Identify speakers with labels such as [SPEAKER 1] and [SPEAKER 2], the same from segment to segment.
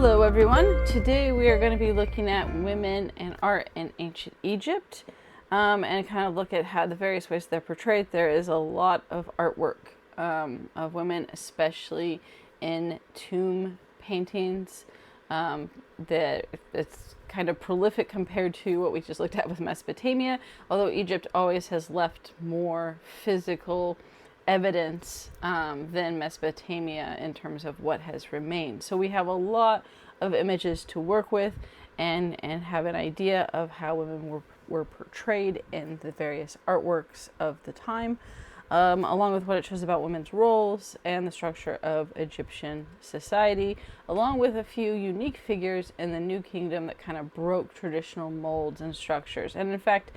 [SPEAKER 1] Hello everyone. Today we are going to be looking at women and art in ancient Egypt, and kind of look at how the various ways they're portrayed. There is a lot of artwork of women, especially in tomb paintings. That it's kind of prolific compared to what we just looked at with Mesopotamia, although Egypt always has left more physical evidence than Mesopotamia in terms of what has remained. So we have a lot of images to work with and have an idea of how women were portrayed in the various artworks of the time, along with what it shows about women's roles and the structure of Egyptian society, along with a few unique figures in the New Kingdom that kind of broke traditional molds and structures. And in fact,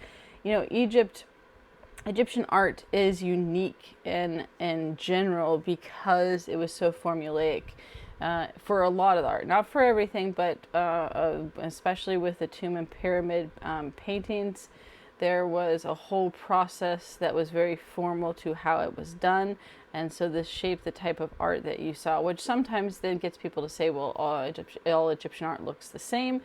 [SPEAKER 1] Egyptian art is unique in general because it was so formulaic for a lot of the art. Not for everything, but especially with the tomb and pyramid paintings, there was a whole process that was very formal to how it was done. And so this shaped the type of art that you saw, which sometimes then gets people to say, well, all Egyptian art looks the same.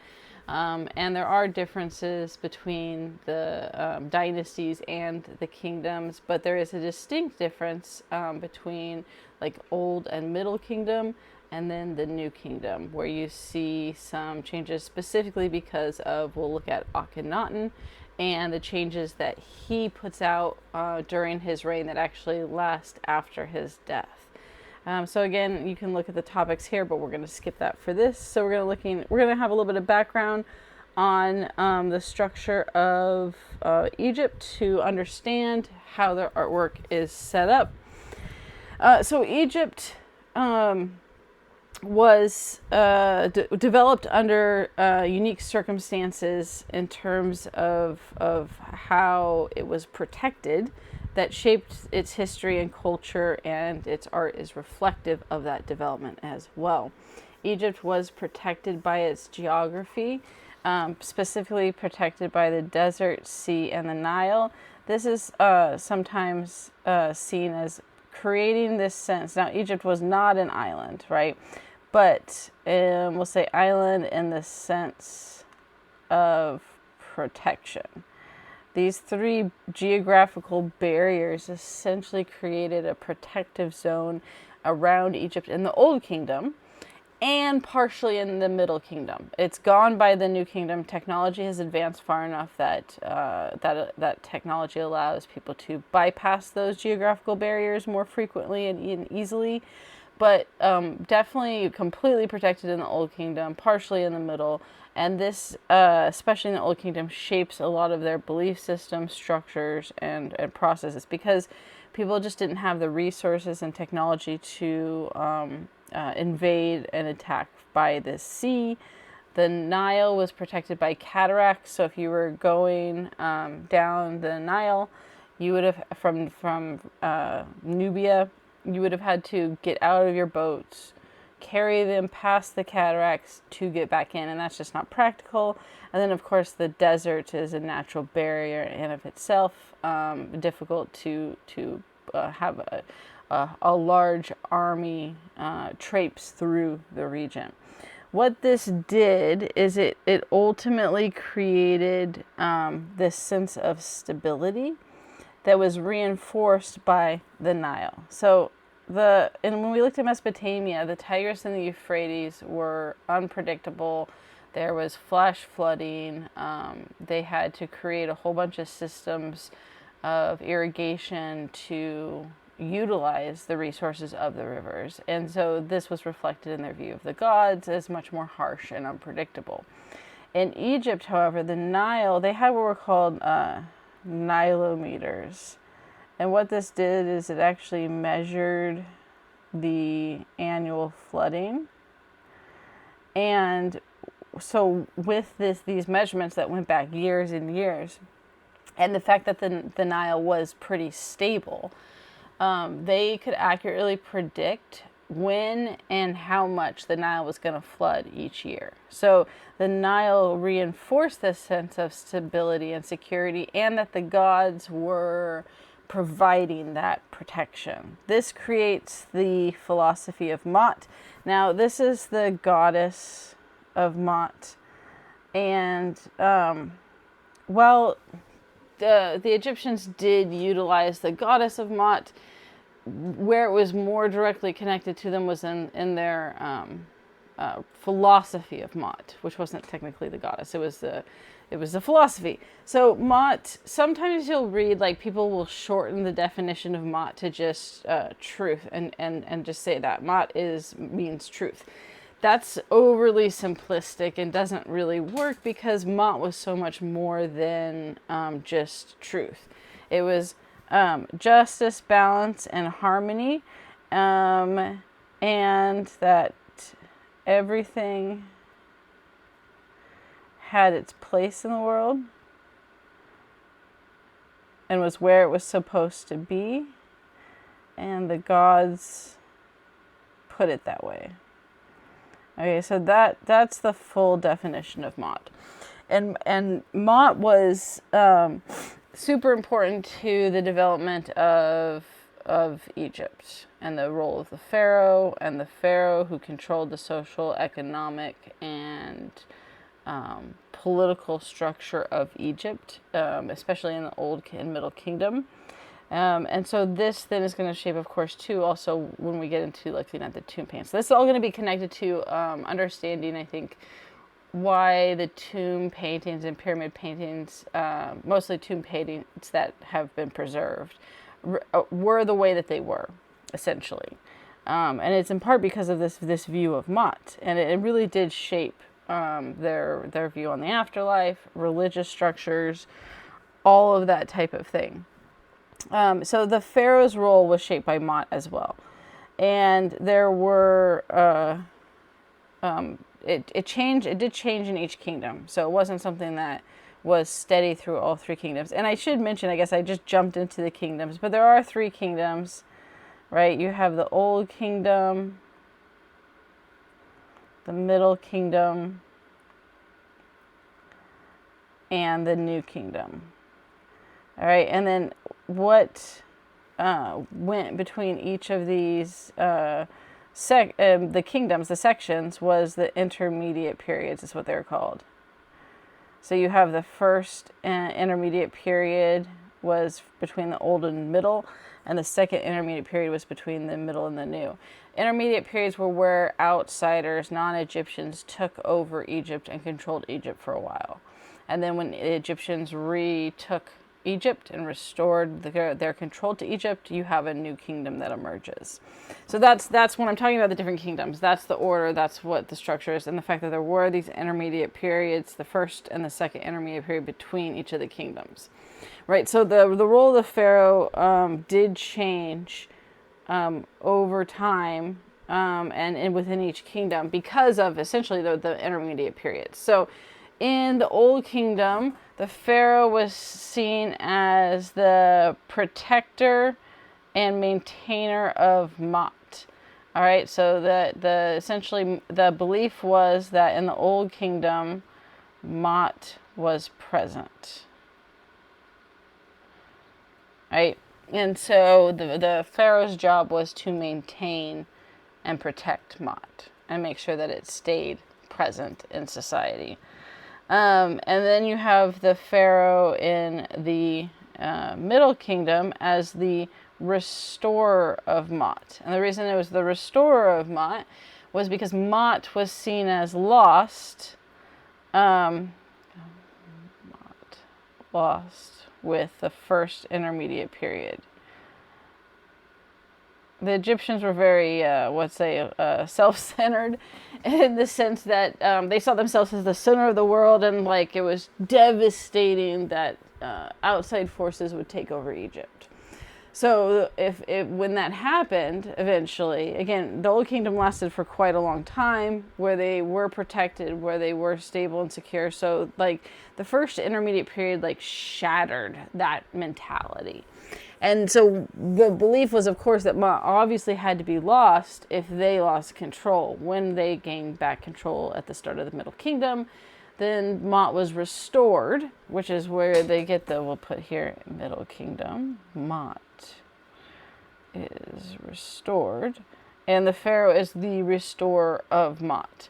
[SPEAKER 1] And there are differences between the dynasties and the kingdoms, but there is a distinct difference between like Old and Middle Kingdom and then the New Kingdom, where you see some changes specifically because of, we'll look at Akhenaten and the changes that he puts out during his reign that actually last after his death. So again, you can look at the topics here, but we're going to skip that for this. So we're going to have a little bit of background on the structure of Egypt to understand how their artwork is set up. So Egypt was developed under unique circumstances in terms of how it was protected, that shaped its history and culture, and its art is reflective of that development as well. Egypt was protected by its geography, specifically protected by the desert, sea, and the Nile. This is sometimes seen as creating this sense. Now, Egypt was not an island, right? But we'll say island in the sense of protection. These three geographical barriers essentially created a protective zone around Egypt in the Old Kingdom and partially in the Middle Kingdom. It's gone by the New Kingdom. Technology has advanced far enough that that technology allows people to bypass those geographical barriers more frequently and easily. But definitely completely protected in the Old Kingdom, partially in the Middle. And this, especially in the Old Kingdom, shapes a lot of their belief systems, structures, and processes, because people just didn't have the resources and technology to invade and attack by the sea. The Nile was protected by cataracts, so if you were going down the Nile, you would have, from Nubia, you would have had to get out of your boats, carry them past the cataracts to get back in, and that's just not practical. And then, of course, the desert is a natural barrier in of itself, difficult to have a large army traipse through the region. What this did is it ultimately created this sense of stability that was reinforced by the Nile. So when we looked at Mesopotamia, the Tigris and the Euphrates were unpredictable. There was flash flooding. They had to create a whole bunch of systems of irrigation to utilize the resources of the rivers. And so this was reflected in their view of the gods as much more harsh and unpredictable. In Egypt, however, the Nile, they had what were called nilometers. And what this did is it actually measured the annual flooding. And so with these measurements that went back years and years, and the fact that the Nile was pretty stable, they could accurately predict when and how much the Nile was going to flood each year. So the Nile reinforced this sense of stability and security, and that the gods were providing that protection. This creates the philosophy of Maat. Now, this is the goddess of Maat. And while the Egyptians did utilize the goddess of Maat, where it was more directly connected to them was in their philosophy of Maat, which wasn't technically the goddess. It was the philosophy. So Maat, sometimes you'll read, like, people will shorten the definition of Maat to just truth and just say that Maat means truth. That's overly simplistic and doesn't really work, because Maat was so much more than just truth. It was justice, balance, and harmony, and that everything had its place in the world and was where it was supposed to be, and the gods put it that way. Okay, so that's the full definition of Maat. And Maat was super important to the development of Egypt and the role of the pharaoh, and the pharaoh who controlled the social, economic, and political structure of Egypt, especially in the Old and Middle Kingdom. And so this then is going to shape, of course, too, also when we get into looking at the tomb paintings. So this is all going to be connected to understanding, I think, why the tomb paintings and pyramid paintings, mostly tomb paintings that have been preserved, were the way that they were, essentially. And it's in part because of this view of Maat. And it really did shape their view on the afterlife, religious structures, all of that type of thing. So the pharaoh's role was shaped by Maat as well. And there were, it did change in each kingdom. So it wasn't something that was steady through all three kingdoms. And I should mention, I guess I just jumped into the kingdoms, but there are three kingdoms, right? You have the Old Kingdom, the Middle Kingdom, and the New Kingdom. All right, and then what went between each of these the kingdoms, the sections, was the intermediate periods, is what they're called. So you have the first intermediate period was between the Old and Middle, and the second intermediate period was between the Middle and the New. Intermediate periods were where outsiders, non-Egyptians, took over Egypt and controlled Egypt for a while. And then when the Egyptians retook Egypt and restored their control to Egypt, you have a new kingdom that emerges. So that's when I'm talking about the different kingdoms. That's the order, that's what the structure is, and the fact that there were these intermediate periods, the first and the second intermediate period between each of the kingdoms. Right, so the role of the pharaoh did change over time and within each kingdom because of essentially the intermediate periods. So in the Old Kingdom, the pharaoh was seen as the protector and maintainer of Maat. All right, so essentially the belief was that in the Old Kingdom, Maat was present. Right, and so the pharaoh's job was to maintain and protect Maat and make sure that it stayed present in society. And then you have the pharaoh in the Middle Kingdom as the restorer of Maat. And the reason it was the restorer of Maat was because Maat was seen as lost, lost with the first intermediate period. The Egyptians were very, self-centered in the sense that they saw themselves as the center of the world, and like it was devastating that outside forces would take over Egypt. So when that happened, eventually, again, the Old Kingdom lasted for quite a long time, where they were protected, where they were stable and secure. So like the first intermediate period like shattered that mentality. And so the belief was, of course, that Maat obviously had to be lost if they lost control. When they gained back control at the start of the Middle Kingdom, then Maat was restored, which is where they get we'll put here, Middle Kingdom, Maat. is restored, and the pharaoh is the restorer of Mot.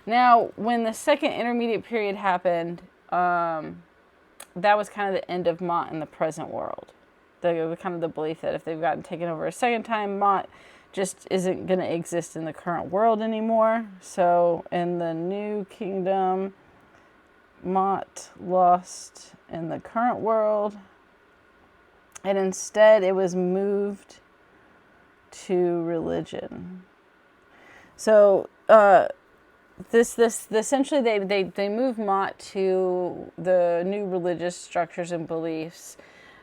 [SPEAKER 1] Now, when the second intermediate period happened, that was kind of the end of Mot in the present world. The kind of the belief that if they've gotten taken over a second time, Mot just isn't going to exist in the current world anymore. So in the new kingdom, Mot lost in the current world, and instead it was moved to religion. So essentially they moved Mot to the new religious structures and beliefs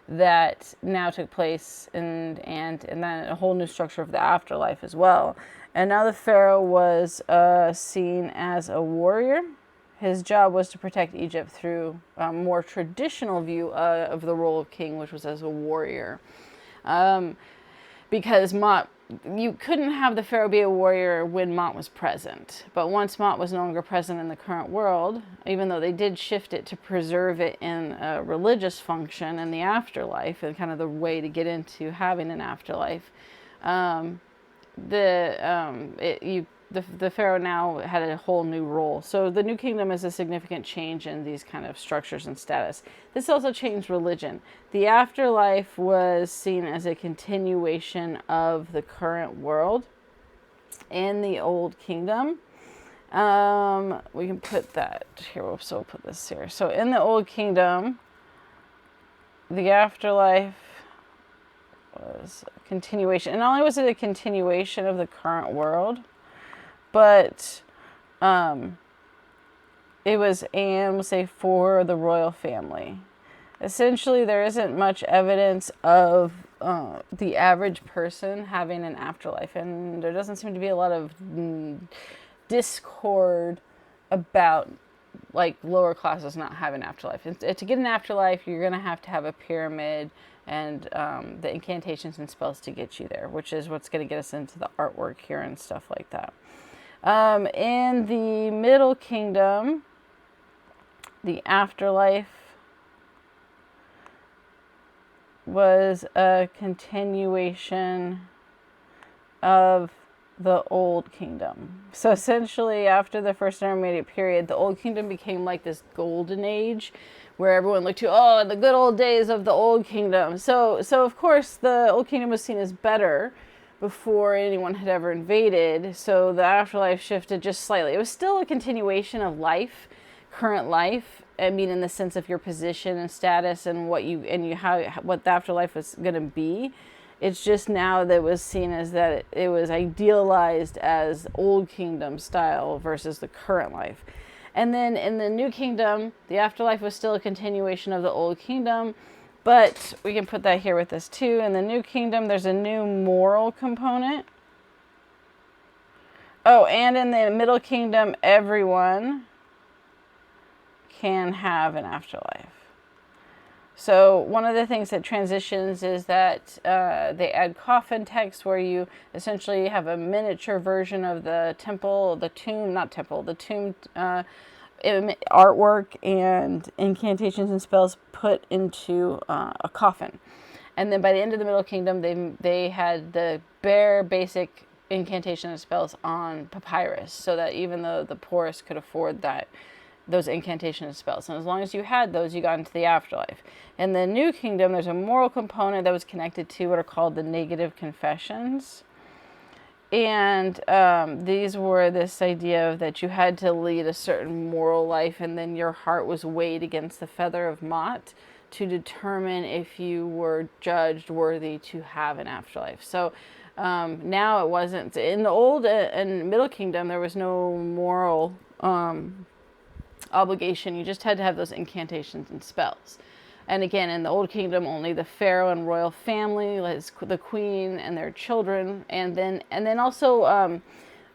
[SPEAKER 1] that now took place, and then a whole new structure of the afterlife as well. And now the pharaoh was seen as a warrior. His job was to protect Egypt through a more traditional view of the role of king, which was as a warrior. Because Mot, you couldn't have the pharaoh be a warrior when Mot was present. But once Mot was no longer present in the current world, even though they did shift it to preserve it in a religious function in the afterlife, and kind of the way to get into having an afterlife, the pharaoh now had a whole new role. So the new kingdom is a significant change in these kind of structures and status. This also changed religion. The afterlife was seen as a continuation of the current world in the old kingdom. We can put that here. So we'll put this here. So in the old kingdom, the afterlife was a continuation. And not only was it a continuation of the current world, but it was, and we'll say, for the royal family. Essentially, there isn't much evidence of the average person having an afterlife, and there doesn't seem to be a lot of discord about like lower classes not having an afterlife. To get an afterlife, you're going to have a pyramid and the incantations and spells to get you there, which is what's going to get us into the artwork here and stuff like that. In the Middle Kingdom, the afterlife was a continuation of the Old Kingdom. So essentially, after the first intermediate period, the Old Kingdom became like this golden age where everyone looked to, oh, the good old days of the Old Kingdom. So of course, the Old Kingdom was seen as better before anyone had ever invaded. So the afterlife shifted just slightly. It was still a continuation of life, current life. I mean, in the sense of your position and status and what the afterlife was going to be. It's just now that it was seen as that it was idealized as Old Kingdom style versus the current life. And then in the New Kingdom, the afterlife was still a continuation of the Old Kingdom, but we can put that here with us too. In the New Kingdom, there's a new moral component. Oh, and in the Middle Kingdom, everyone can have an afterlife. So one of the things that transitions is that they add coffin text, where you essentially have a miniature version of the tomb artwork and incantations and spells put into a coffin. And then by the end of the Middle Kingdom, they had the bare basic incantation and spells on papyrus, so that even though the poorest could afford those incantation and spells, and as long as you had those, you got into the afterlife. In the New Kingdom, there's a moral component that was connected to what are called the negative confessions. And these were this idea of that you had to lead a certain moral life, and then your heart was weighed against the feather of Mot to determine if you were judged worthy to have an afterlife. So now it wasn't. In the Old and Middle Kingdom, there was no moral obligation. You just had to have those incantations and spells. And again, in the Old Kingdom, only the pharaoh and royal family, the queen and their children, and then also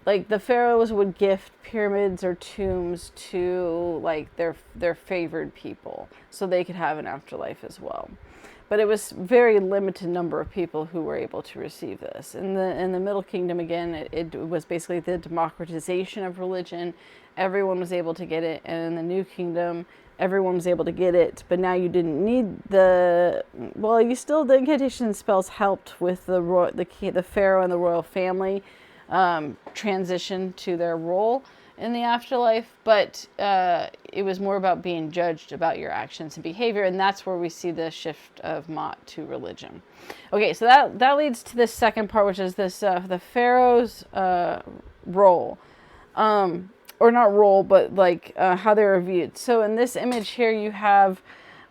[SPEAKER 1] like the pharaohs would gift pyramids or tombs to like their favored people, so they could have an afterlife as well. but it was very limited number of people who were able to receive this. In the Middle Kingdom, again, it was basically the democratization of religion. Everyone was able to get it, and in the New Kingdom, everyone was able to get it, but now you didn't need the incantation spells helped with the pharaoh and the royal family transition to their role in the afterlife, but it was more about being judged about your actions and behavior, and that's where we see the shift of Ma'at to religion. Okay, so that leads to the second part, which is this the pharaoh's role. Or not role, but like how they were viewed. So in this image here, you have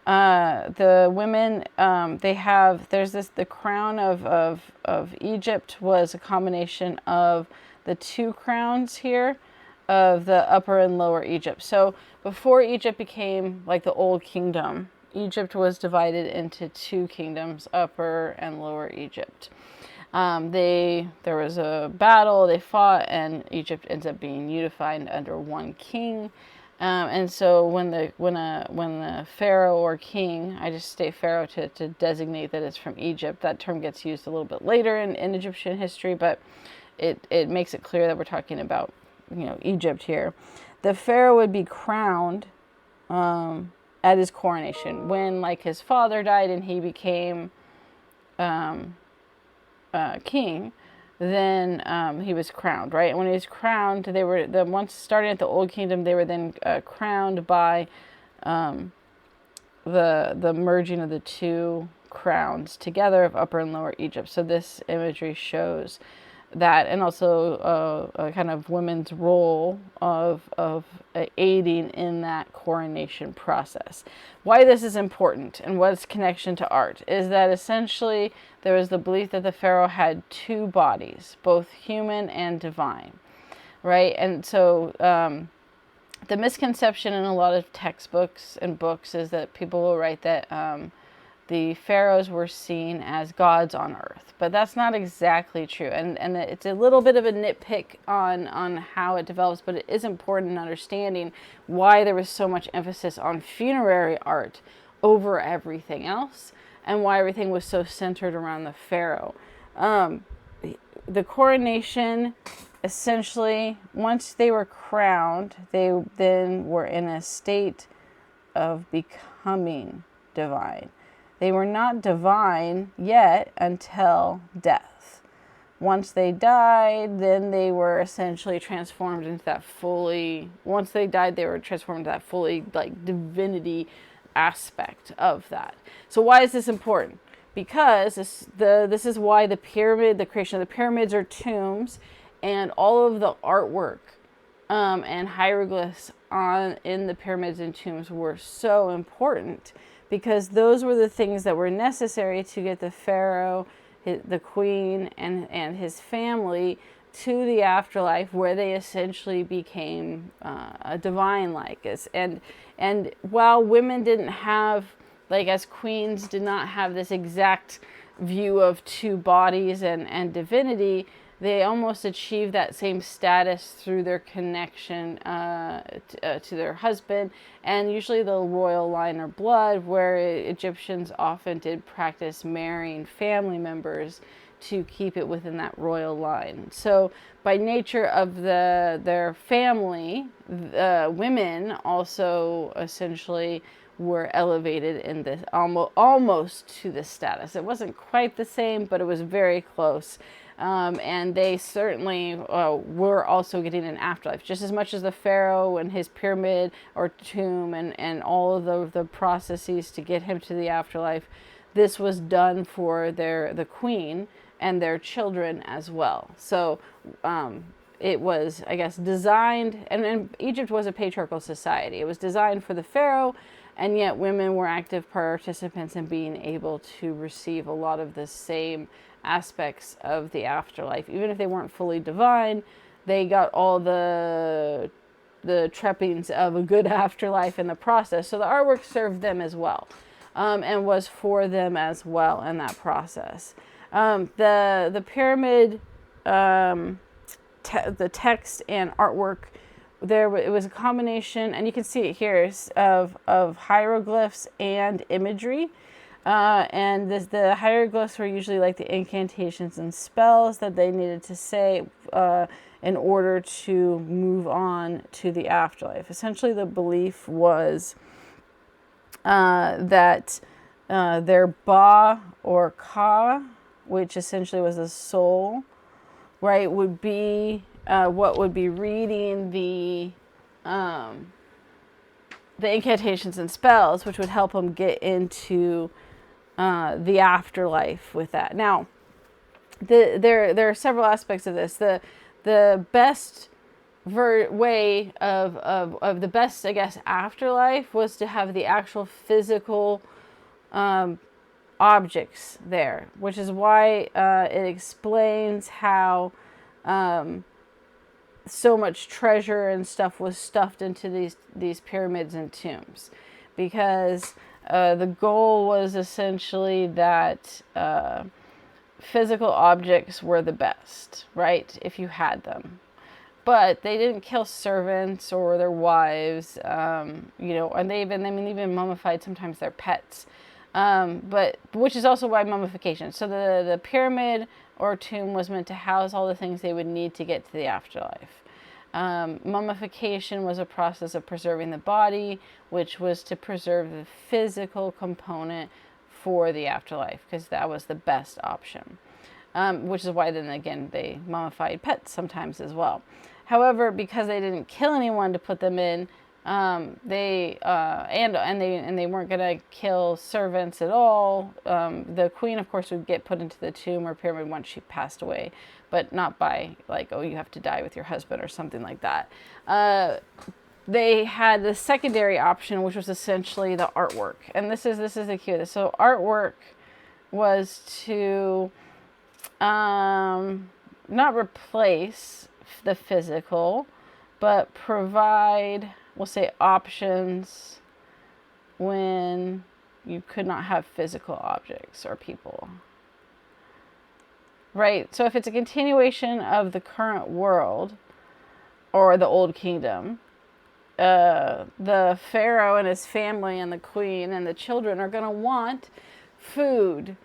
[SPEAKER 1] the women. The crown of Egypt was a combination of the two crowns here of the Upper and Lower Egypt. So before Egypt became like the Old Kingdom, Egypt was divided into two kingdoms, Upper and Lower Egypt. There was a battle, they fought, and Egypt ends up being unified under one king. And so when the pharaoh or king, I just state pharaoh to designate that it's from Egypt. That term gets used a little bit later in Egyptian history, but it makes it clear that we're talking about, Egypt here. The pharaoh would be crowned at his coronation when, like, his father died and he became king. Then he was crowned, right? And when he was crowned, they were once starting at the Old Kingdom, they were then crowned by the merging of the two crowns together of Upper and Lower Egypt. So this imagery shows that, and also a kind of women's role of aiding in that coronation process. Why this is important and what its connection to art is that essentially there was the belief that the pharaoh had two bodies, both human and divine, right? And so the misconception in a lot of textbooks and books is that people will write that the pharaohs were seen as gods on earth, but that's not exactly true. And it's a little bit of a nitpick on how it develops, but it is important in understanding why there was so much emphasis on funerary art over everything else, and why everything was so centered around the pharaoh. The coronation, essentially, once they were crowned, they then were in a state of becoming divine. They were not divine yet until death. Once they died, then they were essentially transformed into that fully, once they died, they were transformed into that fully, like, divinity aspect of that. So why is this important? Because this is why the creation of the pyramids or tombs, and all of the artwork and hieroglyphs in the pyramids and tombs were so important, because those were the things that were necessary to get the pharaoh, the queen, and his family to the afterlife, where they essentially became a divine-like. And while women didn't have, like, as queens, did not have this exact view of two bodies and divinity, they almost achieved that same status through their connection to their husband, and usually the royal line or blood, where Egyptians often did practice marrying family members to keep it within that royal line. So by nature of their family, women also essentially were elevated in this almost to this status. It wasn't quite the same, but it was very close. And they certainly were also getting an afterlife, just as much as the pharaoh and his pyramid or tomb and all of the processes to get him to the afterlife. This was done for the queen and their children as well. So it was, I guess, designed, and Egypt was a patriarchal society. It was designed for the pharaoh, and yet women were active participants in being able to receive a lot of the same aspects of the afterlife. Even if they weren't fully divine, they got all the trappings of a good afterlife in the process. So the artwork served them as well, and was for them as well in that process. The pyramid, the text and artwork, it was a combination, and you can see it here, of hieroglyphs and imagery. And the hieroglyphs were usually like the incantations and spells that they needed to say in order to move on to the afterlife. Essentially, the belief was that their Ba or Ka, which essentially was a soul, right, would be what would be reading the incantations and spells, which would help them get into the afterlife with that. Now, there are several aspects of this. The best way of the best, I guess, afterlife was to have the actual physical objects there, which is why it explains how so much treasure and stuff was stuffed into these pyramids and tombs, because the goal was essentially that physical objects were the best, right, if you had them. But they didn't kill servants or their wives, and they even mummified sometimes their pets. But which is also why mummification. So the pyramid or tomb was meant to house all the things they would need to get to the afterlife. Mummification was a process of preserving the body, which was to preserve the physical component for the afterlife, because that was the best option. Which is why then again they mummified pets sometimes as well. However, because they didn't kill anyone to put them in, they weren't gonna kill servants at all. The queen, of course, would get put into the tomb or pyramid once she passed away, but not by like, oh, you have to die with your husband or something like that. They had the secondary option, which was essentially the artwork, and this is the key. So artwork was to not replace the physical, but provide, we'll say, options when you could not have physical objects or people. Right? So if it's a continuation of the current world or the Old Kingdom, the pharaoh and his family and the queen and the children are going to want food,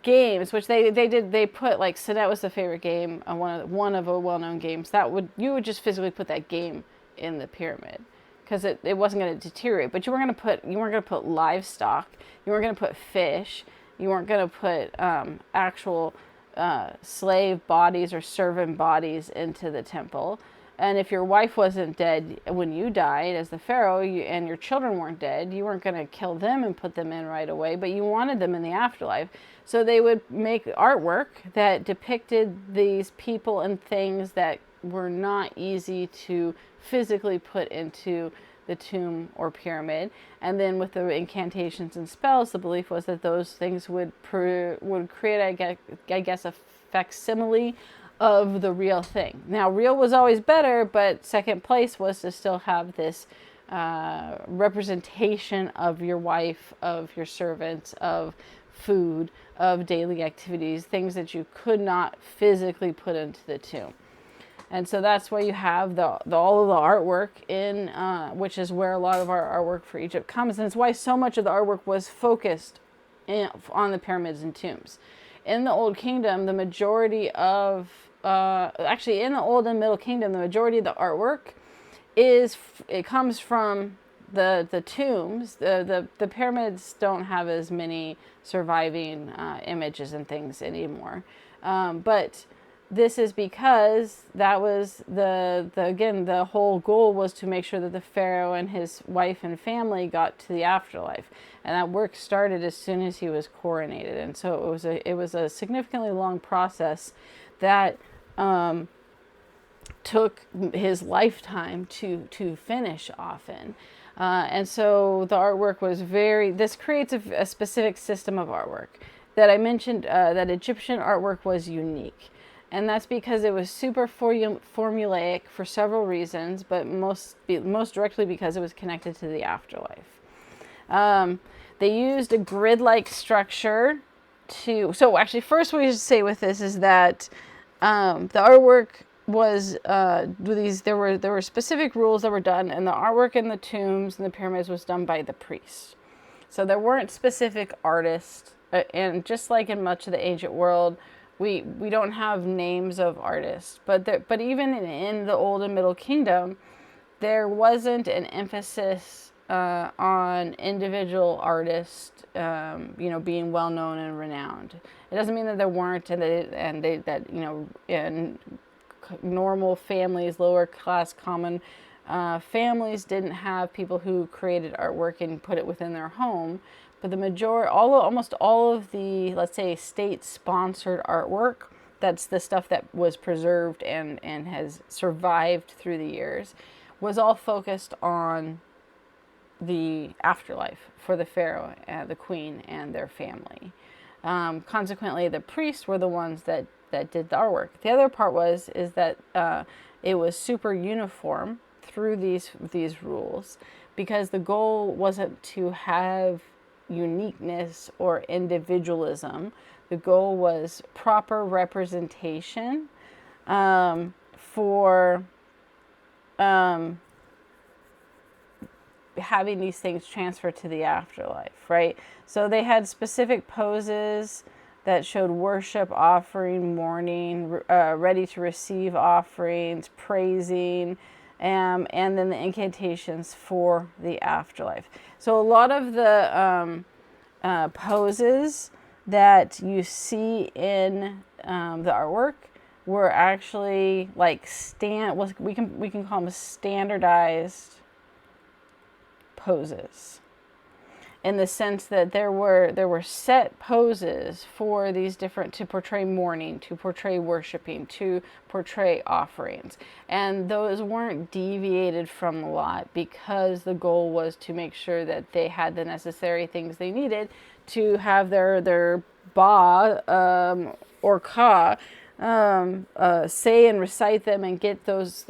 [SPEAKER 1] games, which they put, like, Senet was the favorite game, one of a well-known games you would just physically put that game in the pyramid, because it wasn't going to deteriorate. But you weren't going to put livestock, you weren't going to put fish, you weren't going to put actual slave bodies or servant bodies into the temple. And if your wife wasn't dead when you died as the pharaoh, and your children weren't dead, you weren't going to kill them and put them in right away, but you wanted them in the afterlife. So they would make artwork that depicted these people and things that were not easy to physically put into the tomb or pyramid. And then with the incantations and spells, the belief was that those things would create, I guess, a facsimile of the real thing. Now, real was always better, but second place was to still have this representation of your wife, of your servants, of food, of daily activities, things that you could not physically put into the tomb. And so that's why you have all of the artwork in, which is where a lot of our artwork for Egypt comes. And it's why so much of the artwork was focused on the pyramids and tombs. In the Old Kingdom, the majority of actually in the Old and Middle Kingdom, the majority of the artwork comes from the tombs. The pyramids don't have as many surviving images and things anymore, but this is because that was the whole goal was to make sure that the pharaoh and his wife and family got to the afterlife, and that work started as soon as he was coronated. And so it was a significantly long process that took his lifetime to finish often. And so the artwork was this creates a specific system of artwork that I mentioned, that Egyptian artwork was unique. And that's because it was super formulaic for several reasons, but most directly because it was connected to the afterlife. They used a grid-like structure so actually, first what we should say with this is that the artwork was there were specific rules that were done, and the artwork in the tombs and the pyramids was done by the priests. So there weren't specific artists, and just like in much of the ancient world, we don't have names of artists. But even in the Old and Middle Kingdom, there wasn't an emphasis on individual artists, being well known and renowned. It doesn't mean that there weren't, in normal families, lower class, common families didn't have people who created artwork and put it within their home. But almost all of the, let's say, state-sponsored artwork, that's the stuff that was preserved and has survived through the years, was all focused on the afterlife for the pharaoh and the queen and their family. Consequently, the priests were the ones that did the artwork. The other part is that it was super uniform through these rules, because the goal wasn't to have uniqueness or individualism. The goal was proper representation for having these things transferred to the afterlife, right? So they had specific poses that showed worship, offering, mourning, ready to receive offerings, praising, and then the incantations for the afterlife. So a lot of the poses that you see in the artwork were actually like we can call them standardized poses, in the sense that there were set poses for these different, to portray mourning, to portray worshiping, to portray offerings, and those weren't deviated from a lot, because the goal was to make sure that they had the necessary things they needed to have their ba or ka say and recite them and get those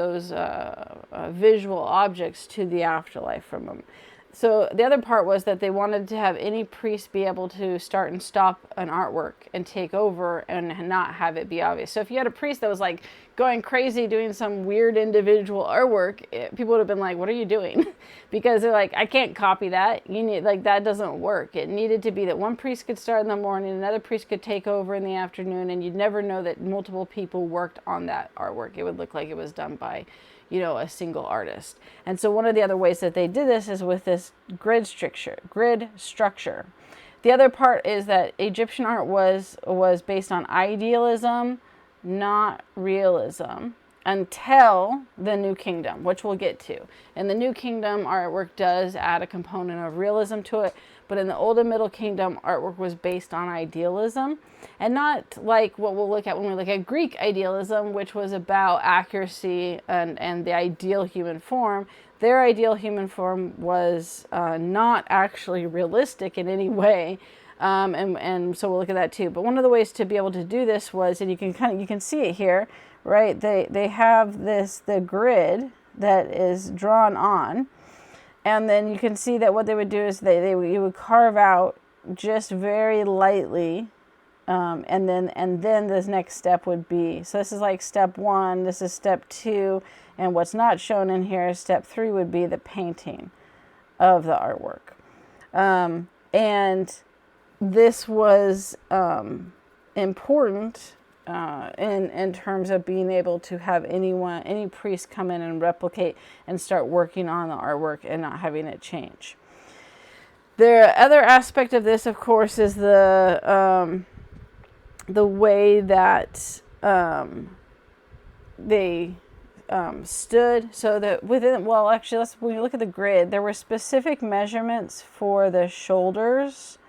[SPEAKER 1] visual objects to the afterlife from them. So the other part was that they wanted to have any priest be able to start and stop an artwork and take over and not have it be obvious. So if you had a priest that was like going crazy doing some weird individual artwork, people would have been like, what are you doing? Because they're like, I can't copy that. You need, like, that doesn't work. It needed to be that one priest could start in the morning, another priest could take over in the afternoon, and you'd never know that multiple people worked on that artwork. It would look like it was done by a single artist. And so one of the other ways that they did this is with this grid structure. The other part is that Egyptian art was based on idealism, not realism, until the New Kingdom, which we'll get to. In the New Kingdom, artwork does add a component of realism to it, but in the Old and Middle Kingdom, artwork was based on idealism, and not like what we'll look at when we look at Greek idealism, which was about accuracy and the ideal human form. Their ideal human form was not actually realistic in any way, and so we'll look at that too. But one of the ways to be able to do this was, and you can see it here, right? They have the grid that is drawn on. And then you can see that what they would do is you would carve out just very lightly, and then this next step would be, so this is like step 1, this is step 2, and what's not shown in here is step 3 would be the painting of the artwork. And this was important in terms of being able to have any priest come in and replicate and start working on the artwork and not having it change. The other aspect of this, of course, is the way that they stood. So that when you look at the grid, there were specific measurements for the shoulders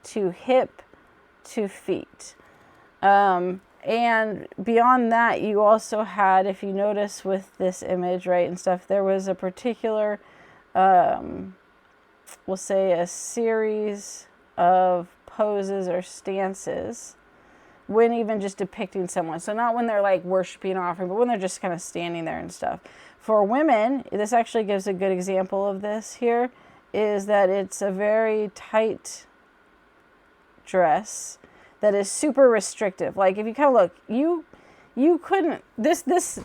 [SPEAKER 1] to hip to feet. And beyond that, you also had, if you notice with this image, right, and stuff, there was a particular, we'll say a series of poses or stances when even just depicting someone. So not when they're like worshiping or offering, but when they're just kind of standing there and stuff. For women, this actually gives a good example of this here, is that it's a very tight dress that is super restrictive. Like if you kind of look, you couldn't, this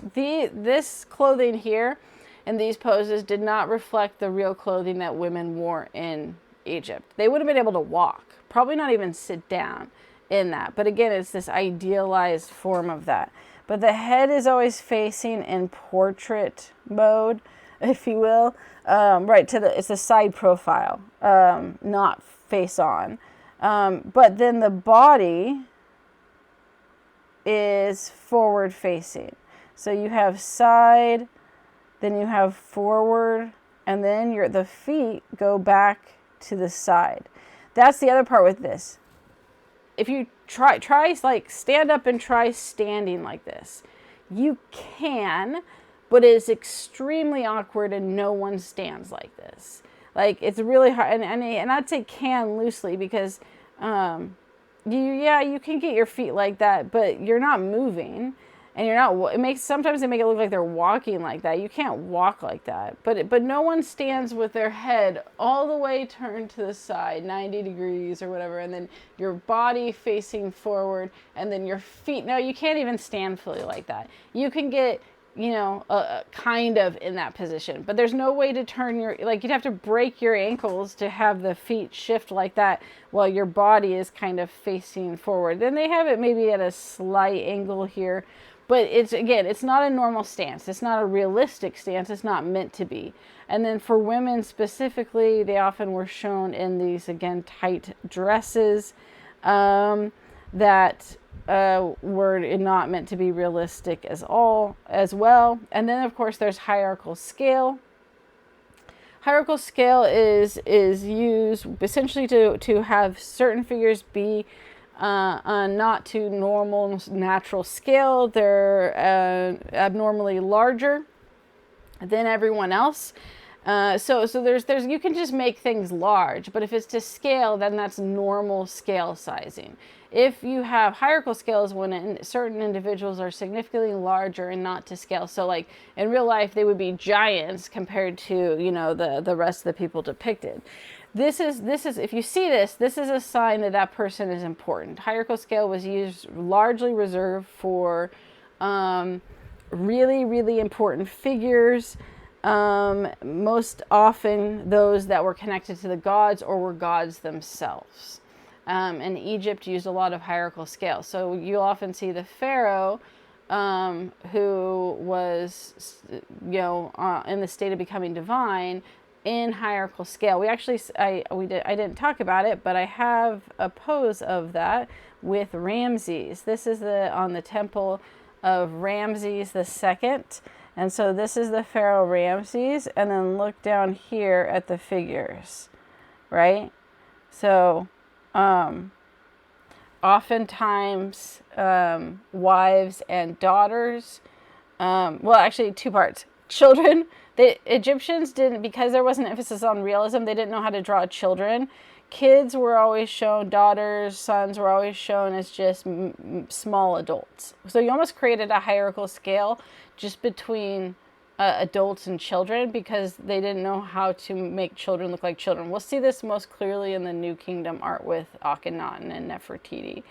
[SPEAKER 1] clothing here and these poses did not reflect the real clothing that women wore in Egypt. They would have been able to walk, probably not even sit down in that. But again, it's this idealized form of that. But the head is always facing in portrait mode, if you will, right to it's a side profile, not face on. But then the body is forward facing. So you have side, then you have forward, and then the feet go back to the side. That's the other part with this. If you try like stand up and try standing like this, you can, but it is extremely awkward and no one stands like this. Like it's really hard, and I'd say can loosely because you can get your feet like that, but you're not moving. And you're not. Sometimes they make it look like they're walking like that. You can't walk like that. But no one stands with their head all the way turned to the side, 90 degrees or whatever, and then your body facing forward, and then your feet. No, you can't even stand fully like that. You can get, kind of in that position, but there's no way to turn you'd have to break your ankles to have the feet shift like that while your body is kind of facing forward. Then they have it maybe at a slight angle here. But it's not a normal stance. It's not a realistic stance. It's not meant to be. And then for women specifically, they often were shown in these, again, tight dresses that were not meant to be realistic as well. And then, of course, there's hierarchical scale. Hierarchical scale is used essentially to have certain figures be not to normal natural scale. They're abnormally larger than everyone else. So there's you can just make things large, but if it's to scale, then that's normal scale sizing. If you have hierarchical scales, when certain individuals are significantly larger and not to scale, so like in real life they would be giants compared to the rest of the people depicted. This is if you see this is a sign that person is important. Hierarchical scale was largely reserved for really, really important figures, most often those that were connected to the gods or were gods themselves. And Egypt used a lot of hierarchical scale. So you'll often see the pharaoh who was in the state of becoming divine in hierarchical scale. I didn't talk about it, but I have a pose of that with Ramses. This is on the temple of Ramses II. And so this is the Pharaoh Ramses, and then look down here at the figures, right? So oftentimes wives and daughters, actually two parts. Children, the Egyptians didn't, because there was an emphasis on realism, they didn't know how to draw children. Kids were always shown, daughters, sons were always shown as just small adults. So you almost created a hierarchical scale just between adults and children because they didn't know how to make children look like children. We'll see this most clearly in the New Kingdom art with Akhenaten and Nefertiti.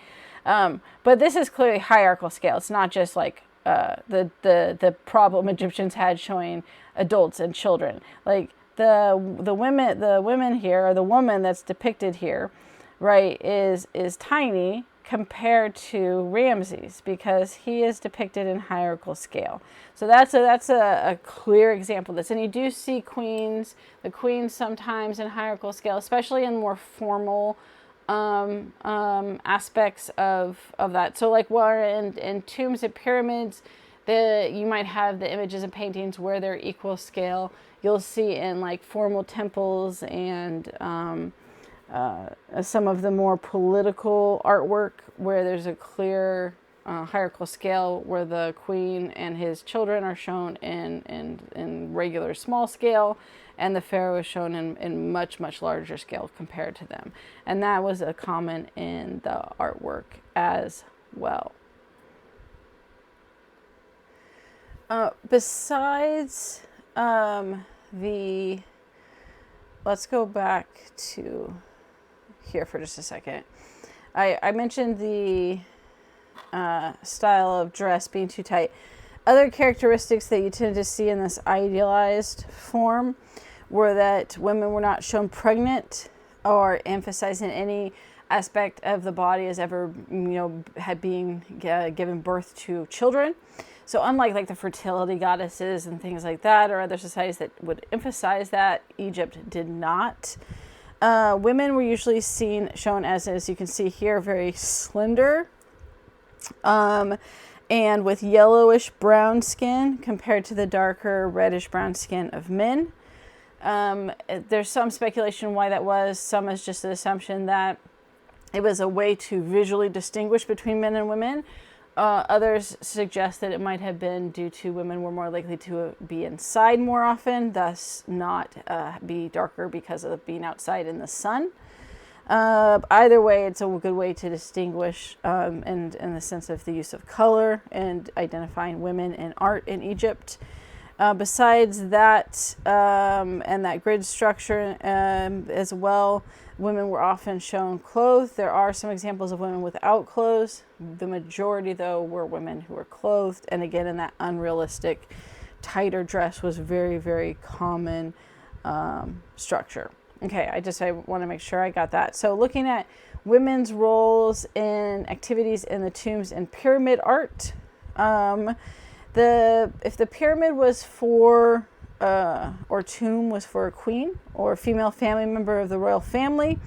[SPEAKER 1] But this is clearly hierarchical scale. It's not just like the problem Egyptians had showing adults and children. Like the women here, or the woman that's depicted here, right, is tiny compared to Ramses because he is depicted in hierarchical scale. So that's a clear example of this. And you do see the queens sometimes in hierarchical scale, especially in more formal aspects of that. So like where in tombs and pyramids, you might have the images and paintings where they're equal scale. You'll see in like formal temples and some of the more political artwork where there's a clear hierarchical scale where the queen and his children are shown in regular small scale, and the pharaoh is shown in much, much larger scale compared to them. And that was a common in the artwork as well. Besides let's go back to here for just a second. I mentioned the style of dress being too tight. Other characteristics that you tend to see in this idealized form were that women were not shown pregnant or emphasizing any aspect of the body as ever, had being given birth to children. So unlike like the fertility goddesses and things like that, or other societies that would emphasize that, Egypt did not. Women were usually shown as you can see here, very slender, and with yellowish brown skin compared to the darker reddish brown skin of men. There's some speculation why that was. Some is just an assumption that it was a way to visually distinguish between men and women. Others suggest that it might have been due to women were more likely to be inside more often, thus not be darker because of being outside in the sun. Either way, it's a good way to distinguish, and in the sense of the use of color and identifying women in art in Egypt. Besides that, and that grid structure as well, women were often shown clothed. There are some examples of women without clothes. The majority, though, were women who were clothed. And again, in that unrealistic, tighter dress was very, very common structure. Okay, I want to make sure I got that. So looking at women's roles in activities in the tombs and pyramid art, if the pyramid was for, or tomb was for a queen or a female family member of the royal family,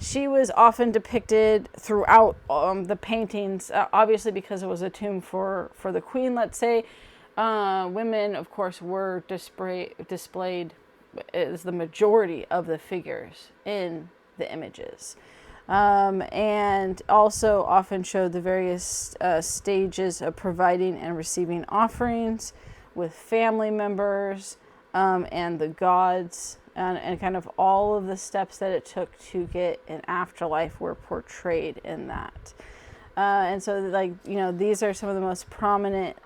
[SPEAKER 1] she was often depicted throughout the paintings, obviously because it was a tomb for the queen, let's say. Women, of course, were displayed as the majority of the figures in the images. And also often showed the various stages of providing and receiving offerings with family members and the gods, and kind of all of the steps that it took to get an afterlife were portrayed in that. And so, these are some of the most prominent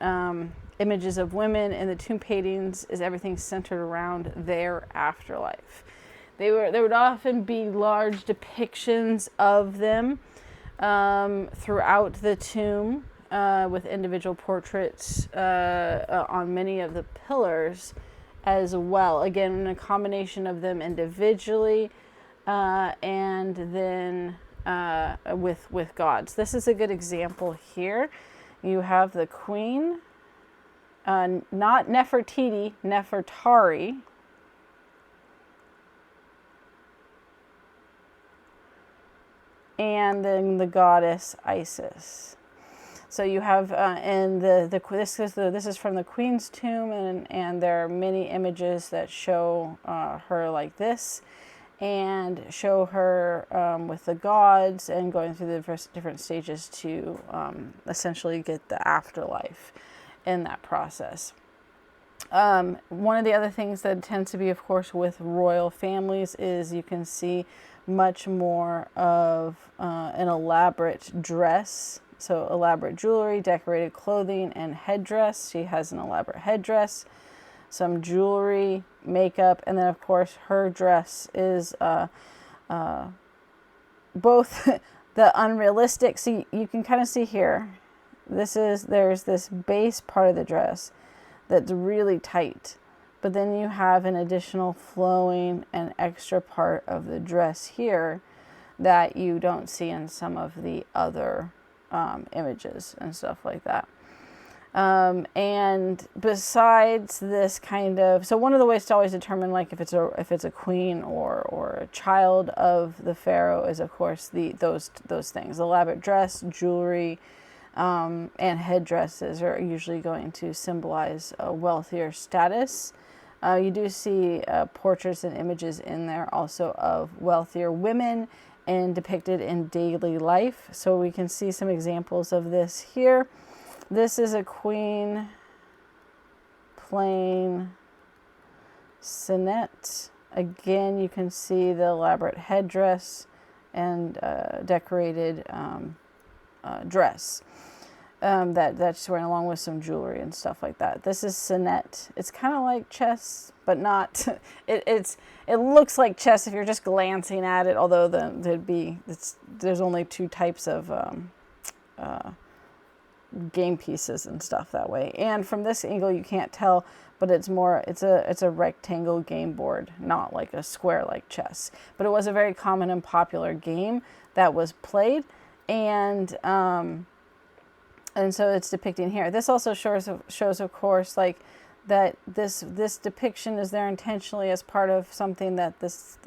[SPEAKER 1] images of women in the tomb paintings. Is everything centered around their afterlife. There would often be large depictions of them throughout the tomb, with individual portraits on many of the pillars as well. Again, a combination of them individually and then with gods. This is a good example here. You have the queen, not Nefertiti, Nefertari. And then the goddess Isis. So you have, and this is from the queen's tomb, and there are many images that show her like this, and show her with the gods and going through the different stages to essentially get the afterlife in that process. One of the other things that tends to be, of course, with royal families is you can see much more of an elaborate dress. So elaborate jewelry, decorated clothing, and headdress. She has an elaborate headdress, some jewelry, makeup, and then of course her dress is both the unrealistic. So you can kind of see here, there's this base part of the dress that's really tight, but then you have an additional flowing and extra part of the dress here that you don't see in some of the other images and stuff like that. And besides this kind of, so one of the ways to always determine like if it's a queen or a child of the pharaoh is of course those things. Elaborate dress, jewelry, and headdresses are usually going to symbolize a wealthier status. You do see portraits and images in there also of wealthier women and depicted in daily life. So we can see some examples of this here. This is a queen plain Senet. Again, you can see the elaborate headdress and decorated dress that she's wearing, along with some jewelry and stuff like that. This is Senet. It's kind of like chess, but not. It looks like chess if you're just glancing at it. Although there's only two types of game pieces and stuff that way. And from this angle, you can't tell, but it's a rectangle game board, not like a square like chess. But it was a very common and popular game that was played, and so it's depicting here. This also shows of course, like that this depiction is there intentionally as part of something that this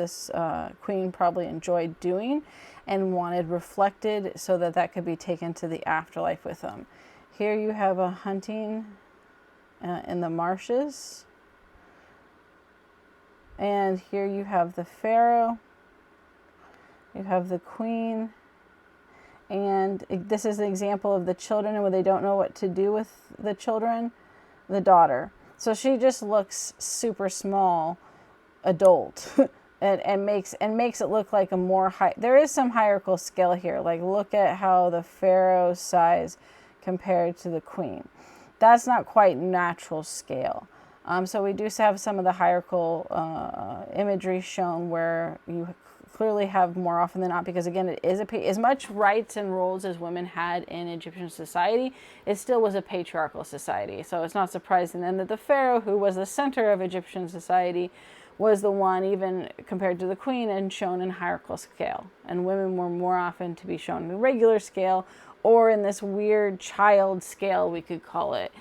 [SPEAKER 1] queen probably enjoyed doing and wanted reflected, so that could be taken to the afterlife with them. Here you have a hunting in the marshes, and here you have the pharaoh, you have the queen, and this is an example of the children, and when they don't know what to do with the children, the daughter. So she just looks super small, adult, and makes it look like a more high. There is some hierarchical scale here. Like, look at how the pharaoh's size compared to the queen. That's not quite natural scale. So we do have some of the hierarchical imagery shown where you clearly have more often than not, because again, it is as much rights and roles as women had in Egyptian society, it still was a patriarchal society. So it's not surprising then that the pharaoh, who was the center of Egyptian society, was the one, even compared to the queen, and shown in hierarchical scale. And women were more often to be shown in the regular scale, or in this weird child scale, we could call it.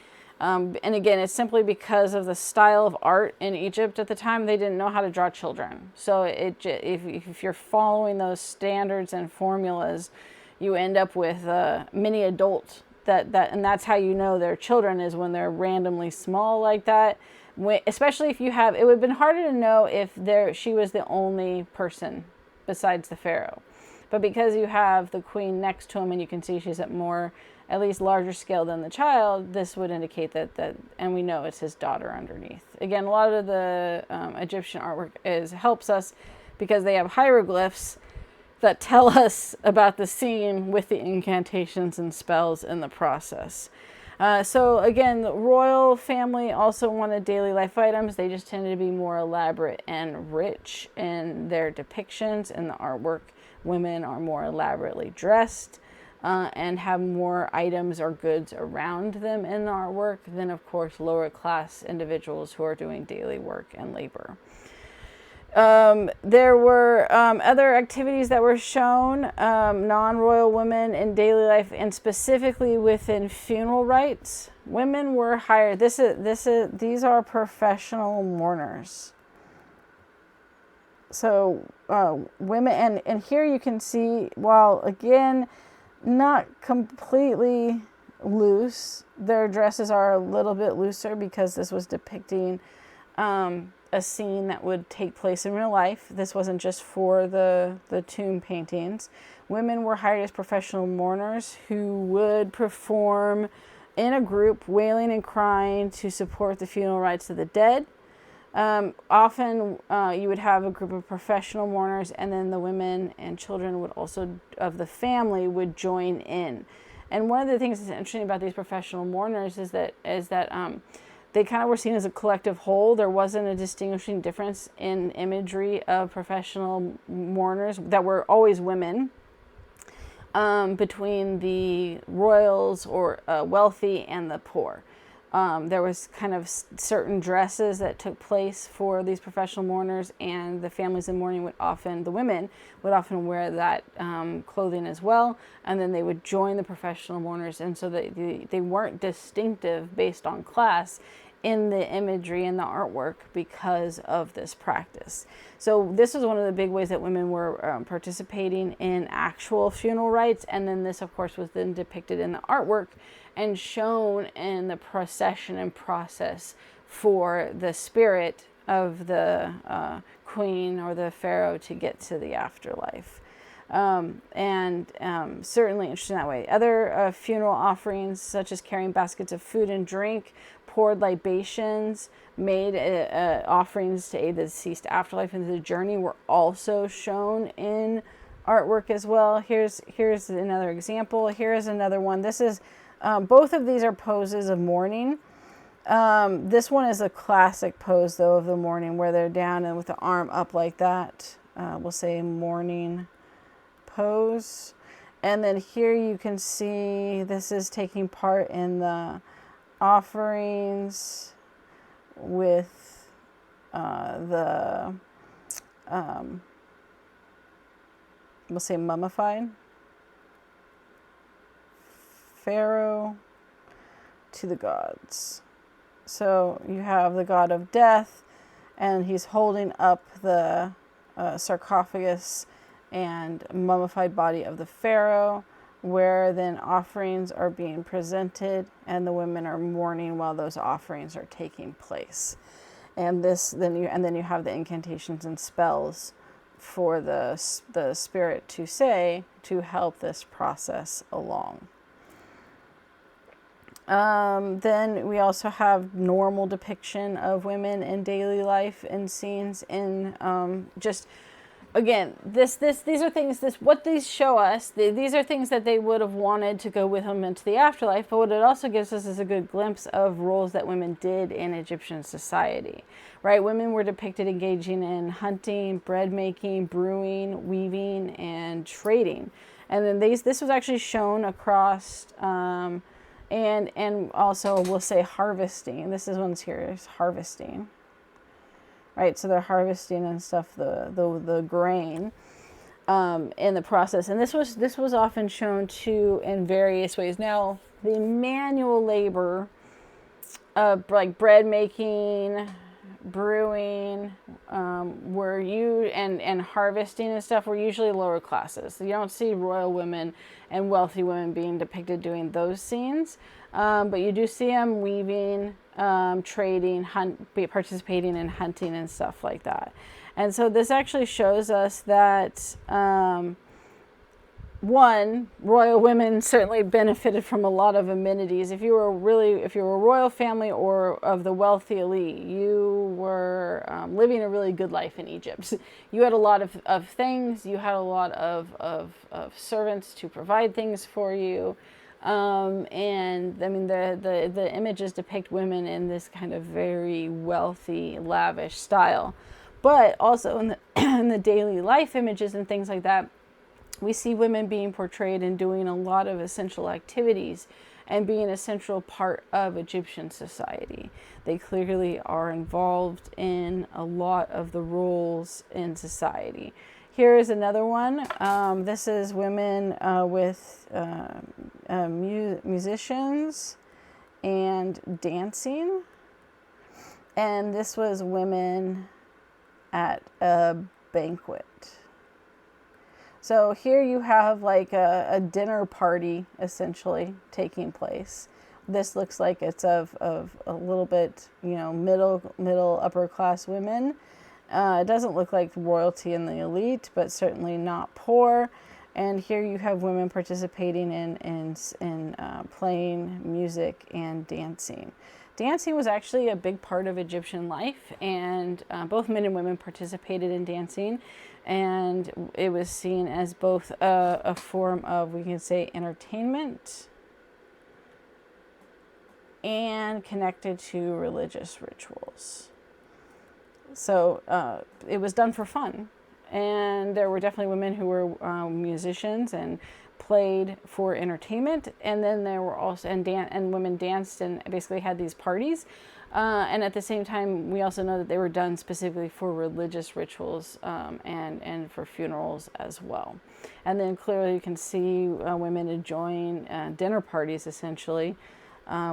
[SPEAKER 1] And again, it's simply because of the style of art in Egypt at the time. They didn't know how to draw children. So if you're following those standards and formulas, you end up with a mini adult. And that's how you know they're children, is when they're randomly small like that. Especially if you have, it would have been harder to know if she was the only person besides the pharaoh. But because you have the queen next to him, and you can see she's at least larger scale than the child, this would indicate that, and we know it's his daughter underneath. Again, a lot of the Egyptian artwork helps us because they have hieroglyphs that tell us about the scene with the incantations and spells in the process. So again, the royal family also wanted daily life items. They just tended to be more elaborate and rich in their depictions and the artwork. Women are more elaborately dressed and have more items or goods around them in the artwork than, of course, lower class individuals who are doing daily work and labor. There were other activities that were shown, non-royal women in daily life, and specifically within funeral rites. Women were hired. These are professional mourners. So women, and here you can see, while again not completely loose, their dresses are a little bit looser because this was depicting a scene that would take place in real life. This wasn't just for the tomb paintings. Women were hired as professional mourners who would perform in a group, wailing and crying to support the funeral rites of the dead. Often you would have a group of professional mourners, and then the women and children would also, of the family, would join in. And one of the things that's interesting about these professional mourners is that they kind of were seen as a collective whole. There wasn't a distinguishing difference in imagery of professional mourners that were always women between the royals or wealthy and the poor. There was kind of certain dresses that took place for these professional mourners, and the families in mourning the women would often wear that clothing as well, and then they would join the professional mourners, and so they weren't distinctive based on class in the imagery and the artwork because of this practice. So this was one of the big ways that women were participating in actual funeral rites, and then this, of course, was then depicted in the artwork and shown in the procession and process for the spirit of the queen or the pharaoh to get to the afterlife. Certainly interesting that way. Other funeral offerings, such as carrying baskets of food and drink, poured libations, made offerings to aid the deceased afterlife into the journey, were also shown in artwork as well. Here's another example. Here is another one. This is both of these are poses of mourning. This one is a classic pose, though, of the mourning, where they're down and with the arm up like that. We'll say mourning pose. And then here you can see this is taking part in the offerings with the, we'll say mummified Pharaoh to the gods. So you have the god of death, and he's holding up the sarcophagus and mummified body of the Pharaoh, where then offerings are being presented, and the women are mourning while those offerings are taking place. And then you have the incantations and spells for the spirit to say to help this process along. Then we also have normal depiction of women in daily life and scenes in just, again, these are things, what these show us, these are things that they would have wanted to go with them into the afterlife, but what it also gives us is a good glimpse of roles that women did in Egyptian society, right? Women were depicted engaging in hunting, bread making, brewing, weaving, and trading. And then this was actually shown across, and also we'll say harvesting. This is one's here, is harvesting. Right, so they're harvesting and stuff, the grain in the process, and this was often shown too in various ways. Now, the manual labor of like bread making, brewing, and harvesting and stuff were usually lower classes. So you don't see royal women and wealthy women being depicted doing those scenes, but you do see them weaving, trading, participating in hunting and stuff like that. And so this actually shows us that one, royal women certainly benefited from a lot of amenities. If you were a royal family or of the wealthy elite, you were living a really good life in Egypt. You had a lot of things. You had a lot of servants to provide things for you. And I mean, the images depict women in this kind of very wealthy, lavish style. But also in the in the daily life images and things like that, we see women being portrayed and doing a lot of essential activities and being a central part of Egyptian society. They clearly are involved in a lot of the roles in society. Here is another one. This is women with musicians and dancing. And this was women at a banquet. So here you have like a dinner party essentially taking place. This looks like it's of a little bit, middle upper class women. It doesn't look like royalty in the elite, but certainly not poor. And here you have women participating in playing music and dancing. Dancing was actually a big part of Egyptian life, and both men and women participated in dancing. And it was seen as both a form of, we can say, entertainment and connected to religious rituals. So it was done for fun. And there were definitely women who were musicians and played for entertainment. And then there were also, and women danced and basically had these parties. And at the same time, we also know that they were done specifically for religious rituals and for funerals as well. And then clearly you can see women enjoying dinner parties essentially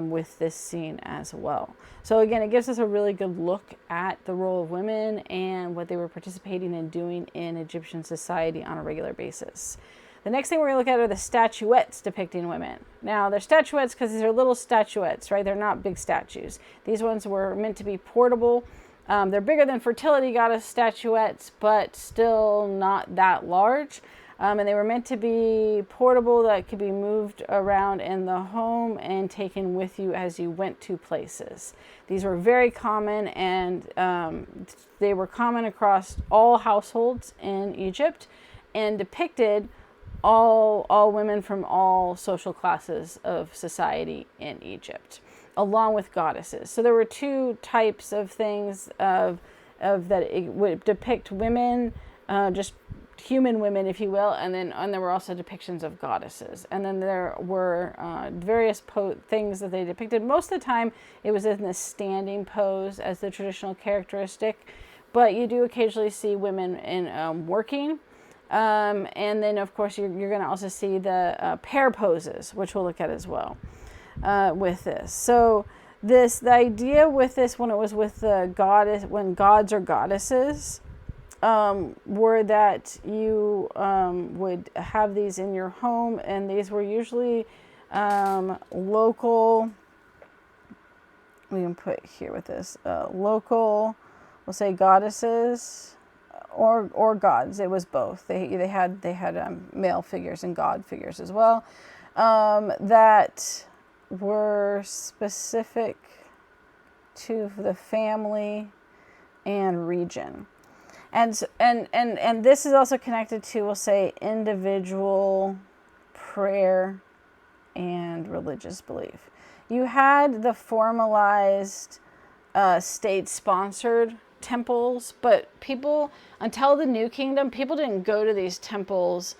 [SPEAKER 1] with this scene as well. So again, it gives us a really good look at the role of women and what they were participating in doing in Egyptian society on a regular basis. The next thing we're going to look at are the statuettes depicting women. Now, they're statuettes because these are little statuettes, right? They're not big statues. These ones were meant to be portable. They're bigger than fertility goddess statuettes, but still not that large. And they were meant to be portable, that could be moved around in the home and taken with you as you went to places. These were very common, and they were common across all households in Egypt and depicted all women from all social classes of society in Egypt, along with goddesses. So there were two types of things that it would depict women just human women, if you will, and there were also depictions of goddesses, and then there were various things that they depicted. Most of the time, it was in the standing pose as the traditional characteristic, but you do occasionally see women in working, and then of course you're going to also see the pair poses, which we'll look at as well with this. So the idea with this, when it was with the goddess, when gods or goddesses, were that you would have these in your home, and these were usually local. We can put here with this local, we'll say goddesses or gods. It was both. They had male figures and god figures as well, that were specific to the family and region. And this is also connected to, we'll say, individual prayer and religious belief. You had the formalized state-sponsored temples, but people, until the New Kingdom, people didn't go to these temples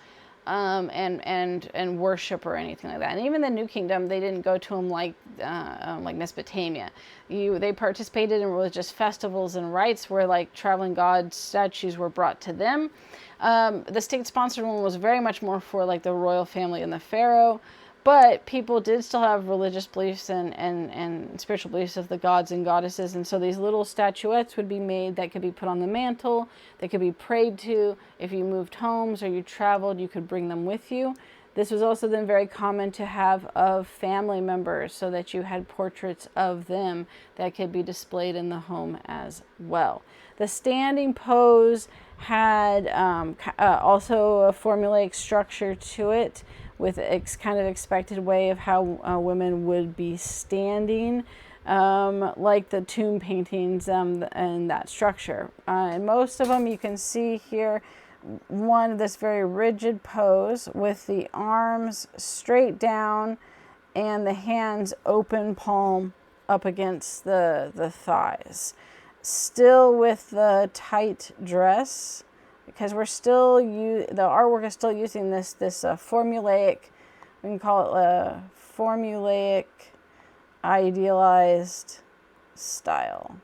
[SPEAKER 1] and worship or anything like that. And even the New Kingdom, they didn't go to them like Mesopotamia. They participated in religious festivals and rites where like traveling god statues were brought to them. The state-sponsored one was very much more for like the royal family and the pharaoh. But people did still have religious beliefs and spiritual beliefs of the gods and goddesses. And so these little statuettes would be made that could be put on the mantle. They could be prayed to. If you moved homes or you traveled, you could bring them with you. This was also then very common to have of family members, so that you had portraits of them that could be displayed in the home as well. The standing pose had also a formulaic structure to it, with kind of expected way of how women would be standing, like the tomb paintings and that structure. And most of them you can see here, this very rigid pose with the arms straight down and the hands open palm up against the thighs. Still with the tight dress, because we're still, the artwork is still using this formulaic, we can call it a formulaic idealized style,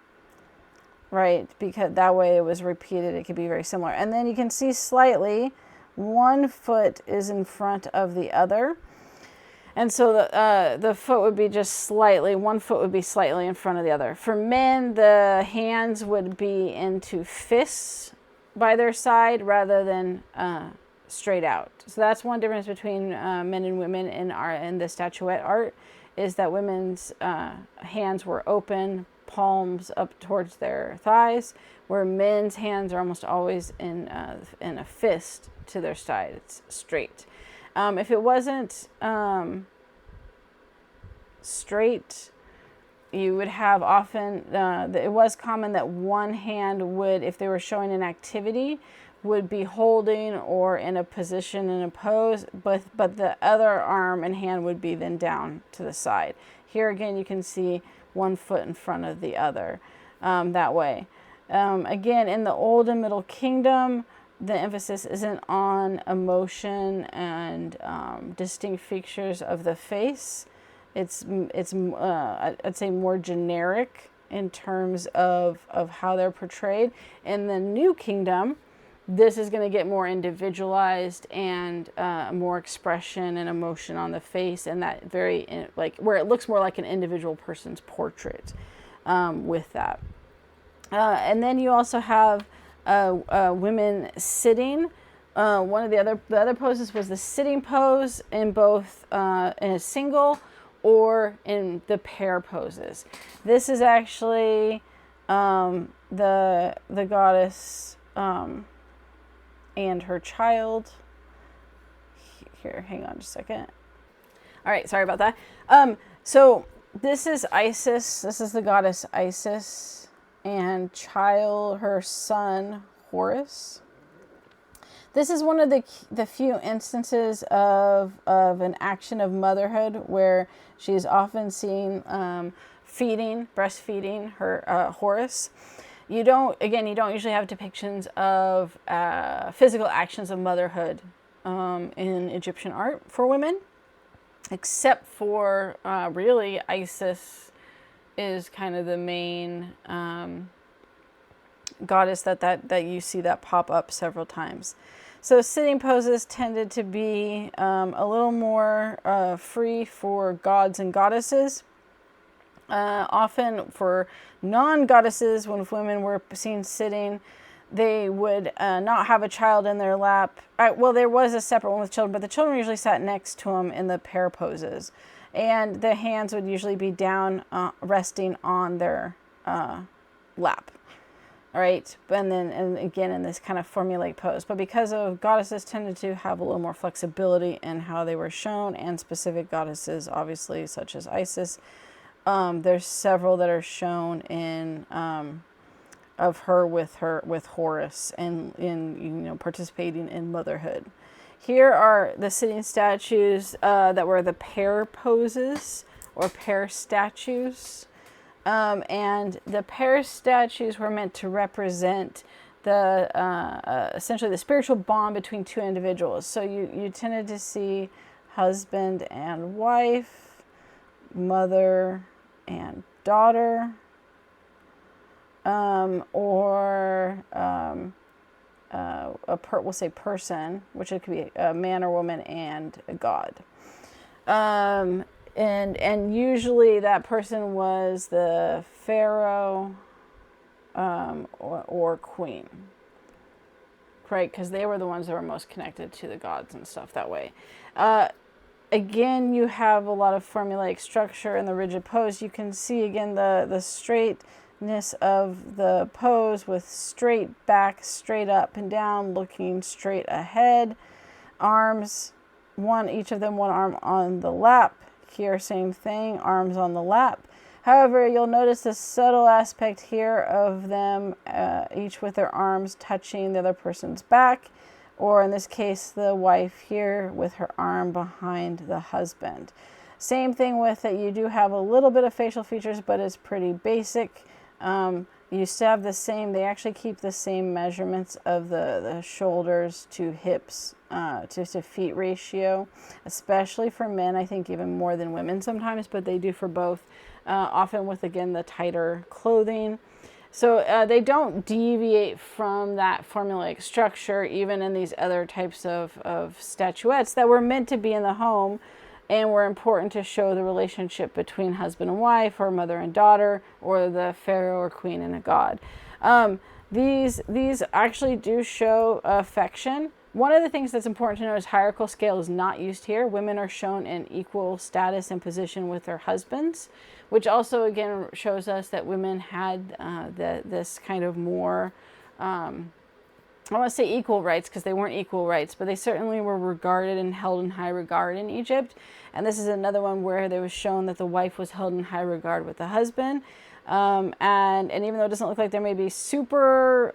[SPEAKER 1] right? Because that way it was repeated, it could be very similar. And then you can see slightly, one foot is in front of the other. And so the foot would be just slightly, one foot would be slightly in front of the other. For men, the hands would be into fists by their side rather than straight out. So that's one difference between men and women in the statuette art, is that women's hands were open, palms up towards their thighs, where men's hands are almost always in a fist to their side. It's straight. If it wasn't straight, you would have often, it was common that one hand would, if they were showing an activity, would be holding or in a position in a pose, but the other arm and hand would be then down to the side. Here again, you can see one foot in front of the other that way. Again, in the Old and Middle Kingdom, the emphasis isn't on emotion and distinct features of the face. It's I'd say more generic in terms of how they're portrayed. In the New Kingdom, this is going to get more individualized and more expression and emotion on the face, and that very, like, where it looks more like an individual person's portrait with that. And then you also have women sitting. One of the other poses was the sitting pose in both in a single or in the pair poses. This is actually the goddess and her child. Here, hang on just a second. All right, sorry about that. So this is Isis. This is the goddess Isis and child, her son Horus. This is one of the few instances of an action of motherhood where she is often seen breastfeeding her Horus. You don't usually have depictions of physical actions of motherhood in Egyptian art for women, except for really Isis is kind of the main goddess that you see that pop up several times. So sitting poses tended to be a little more free for gods and goddesses. Often for non-goddesses, when women were seen sitting, they would not have a child in their lap. Well, there was a separate one with children, but the children usually sat next to them in the pair poses. And the hands would usually be down, resting on their lap. All right, and again in this kind of formulaic pose. But because of goddesses tended to have a little more flexibility in how they were shown, and specific goddesses, obviously, such as Isis, there's several that are shown in of her with Horus and in participating in motherhood. Here are the sitting statues that were the pair poses or pair statues. And the pair statues were meant to represent the essentially the spiritual bond between two individuals. So you tended to see husband and wife, mother and daughter, we'll say person, which it could be a man or woman and a god. And usually that person was the pharaoh or queen, right? Because they were the ones that were most connected to the gods and stuff that way. Again, you have a lot of formulaic structure in the rigid pose. You can see again the straightness of the pose with straight back, straight up and down, looking straight ahead. Arms, each of them one arm on the lap. Here, same thing, arms on the lap. However, you'll notice the subtle aspect here of them, each with their arms touching the other person's back, or in this case, the wife here with her arm behind the husband. Same thing with it, you do have a little bit of facial features, but it's pretty basic. You still have the same, they actually keep the same measurements of the shoulders to hips to feet ratio, especially for men, I think even more than women sometimes, but they do for both, often with, again, the tighter clothing. So they don't deviate from that formulaic structure, even in these other types of statuettes that were meant to be in the home and were important to show the relationship between husband and wife, or mother and daughter, or the pharaoh or queen and a god. These actually do show affection. One of the things that's important to know is hierarchical scale is not used here. Women are shown in equal status and position with their husbands, which also again shows us that women had this kind of more, I want to say equal rights, because they weren't equal rights, but they certainly were regarded and held in high regard in Egypt. And this is another one where there was shown that the wife was held in high regard with the husband. And even though it doesn't look like they may be super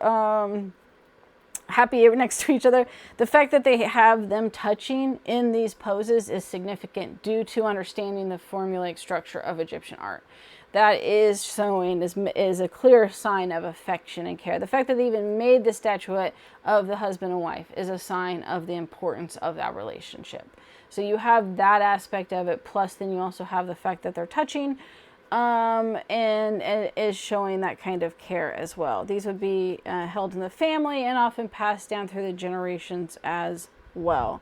[SPEAKER 1] happy next to each other, the fact that they have them touching in these poses is significant due to understanding the formulaic structure of Egyptian art. That is showing, is a clear sign of affection and care. The fact that they even made the statuette of the husband and wife is a sign of the importance of that relationship. So you have that aspect of it, plus then you also have the fact that they're touching, and it is showing that kind of care as well. These would be held in the family and often passed down through the generations as well.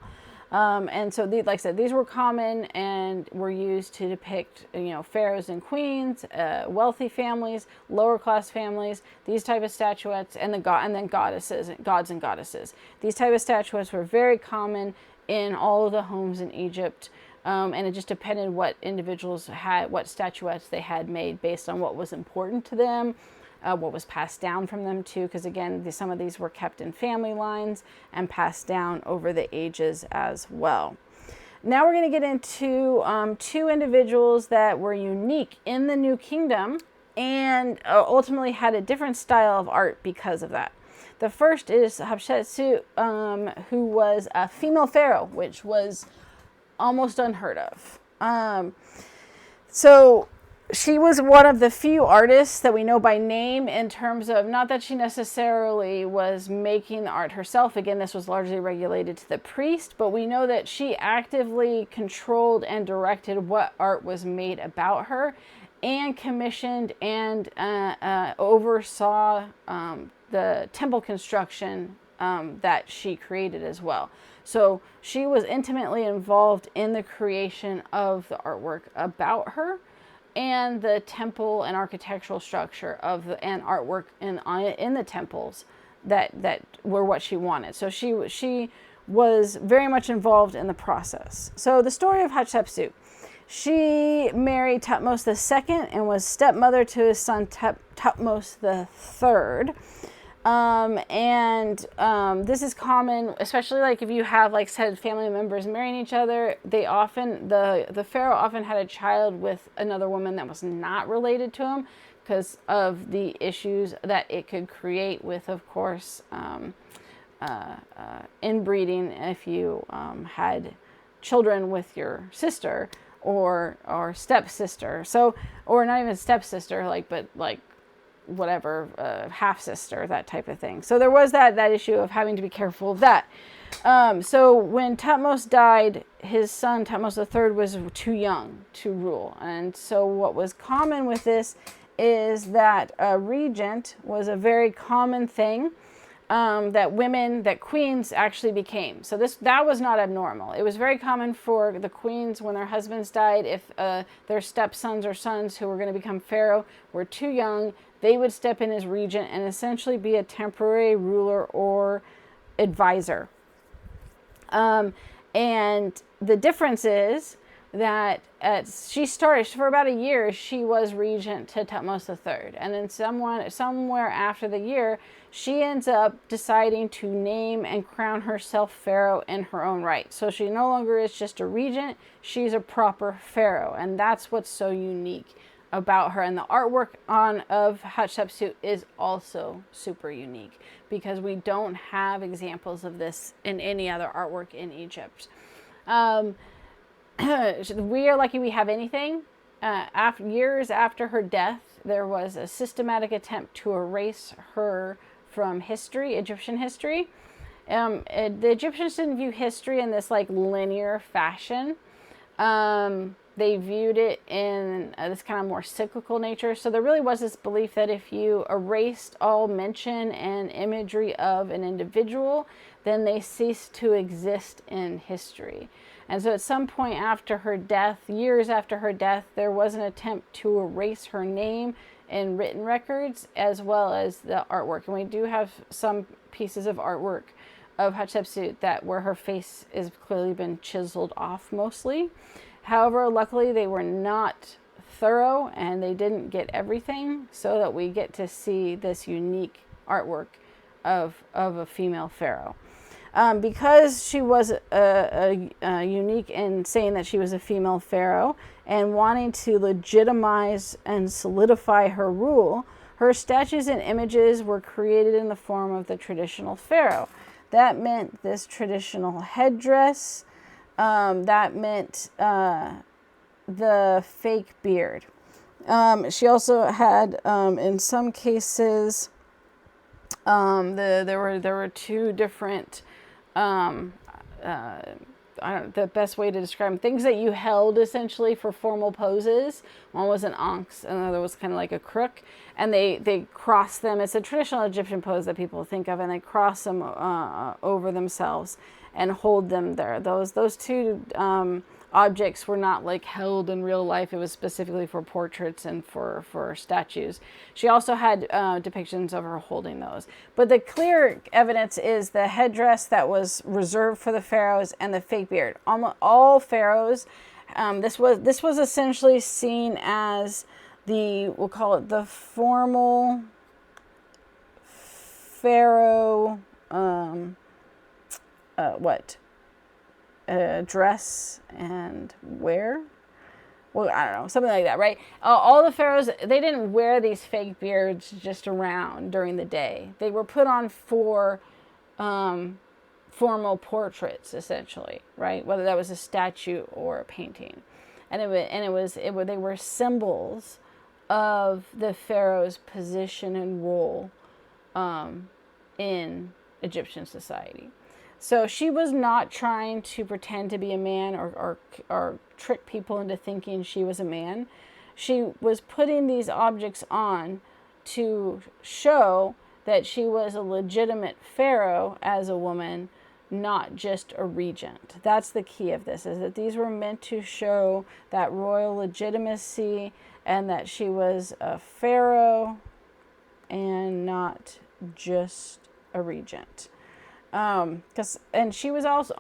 [SPEAKER 1] And so, like I said, these were common and were used to depict, pharaohs and queens, wealthy families, lower class families, these type of statuettes, and then gods and goddesses. These type of statuettes were very common in all of the homes in Egypt. And it just depended what individuals had, what statuettes they had made based on what was important to them, what was passed down from them too, because again, some of these were kept in family lines and passed down over the ages as well. Now we're going to get into two individuals that were unique in the New Kingdom and ultimately had a different style of art because of that. The first is Hatshepsut, who was a female pharaoh, which was almost unheard of. So she was one of the few artists that we know by name, in terms of, not that she necessarily was making the art herself. Again, this was largely regulated to the priest, but we know that she actively controlled and directed what art was made about her, and commissioned and oversaw the temple construction that she created as well. So she was intimately involved in the creation of the artwork about her, and the temple and architectural structure of and artwork in the temples that were what she wanted. So she was very much involved in the process. So the story of Hatshepsut: she married Thutmose II and was stepmother to his son Thutmose III. This is common, especially like if you have, like said, family members marrying each other. They often, the pharaoh often had a child with another woman that was not related to him, because of the issues that it could create with, of course, inbreeding if you had children with your sister or stepsister. So, or not even stepsister, but whatever, half sister, that type of thing. So there was that issue of having to be careful of that. So when Thutmose died, his son Thutmose III was too young to rule, and so what was common with this is that a regent was a very common thing. That queens actually became. So that was not abnormal. It was very common for the queens, when their husbands died, if their stepsons or sons who were going to become pharaoh were too young, they would step in as regent and essentially be a temporary ruler or advisor. And the difference is that she started, for about a year, she was regent to Thutmose III. And then somewhere after the year, she ends up deciding to name and crown herself pharaoh in her own right. So she no longer is just a regent, she's a proper pharaoh. And that's what's so unique about her. And the artwork of Hatshepsut is also super unique, because we don't have examples of this in any other artwork in Egypt. We are lucky we have anything. Years after her death, there was a systematic attempt to erase her from history, Egyptian history. The Egyptians didn't view history in this linear fashion. They viewed it in this kind of more cyclical nature. So there really was this belief that if you erased all mention and imagery of an individual, then they ceased to exist in history. And so at some point after her death, years after her death, there was an attempt to erase her name in written records as well as the artwork. And we do have some pieces of artwork of Hatshepsut where her face is clearly been chiseled off mostly. However, luckily they were not thorough and they didn't get everything, so that we get to see this unique artwork of a female pharaoh. Because she was unique in saying that she was a female pharaoh and wanting to legitimize and solidify her rule, her statues and images were created in the form of the traditional pharaoh. That meant this traditional headdress. That meant the fake beard. She also had, in some cases, there were two different. The best way to describe them, things that you held essentially for formal poses. One was an ankhs, and the other was kind of like a crook, and they cross them. It's a traditional Egyptian pose that people think of, and they cross them over themselves and hold them there. Those two objects were not held in real life. It was specifically for portraits and for statues. She also had depictions of her holding those. But the clear evidence is the headdress that was reserved for the pharaohs and the fake beard. Almost all pharaohs, this was essentially seen as we'll call it the formal pharaoh dress and wear. Well, I don't know, something like that, right? All the pharaohs, they didn't wear these fake beards just around during the day. They were put on for formal portraits, essentially, right? Whether that was a statue or a painting. and they were symbols of the pharaoh's position and role in Egyptian society. So she was not trying to pretend to be a man or trick people into thinking she was a man. She was putting these objects on to show that she was a legitimate pharaoh as a woman, not just a regent. That's the key of this, is that these were meant to show that royal legitimacy and that she was a pharaoh and not just a regent. And she was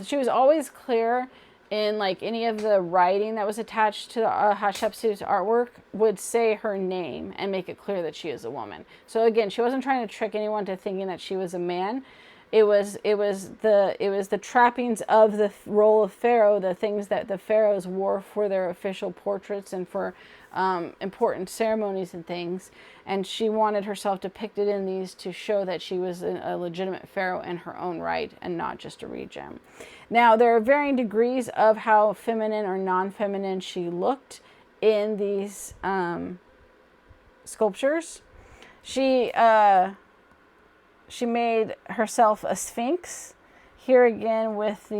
[SPEAKER 1] she was always clear in like any of the writing that was attached to Hatshepsut's artwork would say her name and make it clear that she is a woman. So again, she wasn't trying to trick anyone to thinking that she was a man. It was the trappings of the role of pharaoh, the things that the pharaohs wore for their official portraits and for important ceremonies and things. And she wanted herself depicted in these to show that she was a legitimate pharaoh in her own right and not just a regent. Now, there are varying degrees of how feminine or non-feminine she looked in these sculptures. She made herself a sphinx. Here again with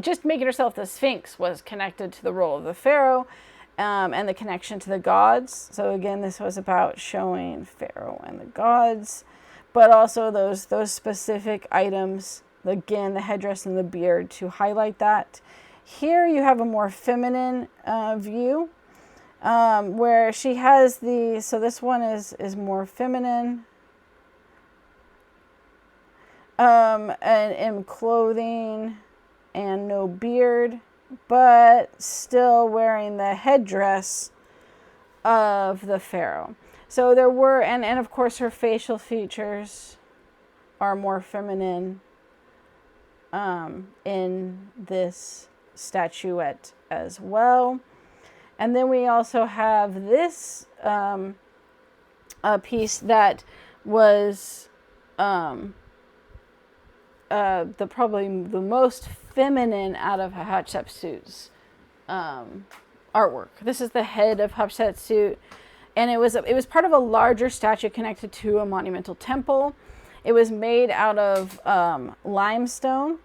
[SPEAKER 1] just making herself the sphinx was connected to the role of the pharaoh and the connection to the gods. So again, this was about showing pharaoh and the gods, but also those specific items, again, the headdress and the beard to highlight that. Here you have a more feminine view where she has so this one is more feminine. And in clothing and no beard, but still wearing the headdress of the pharaoh. So there were, and of course her facial features are more feminine in this statuette as well. And then we also have this a piece that was probably the most feminine out of Hatshepsut's artwork. This is the head of Hatshepsut, and it was part of a larger statue connected to a monumental temple. It was made out of limestone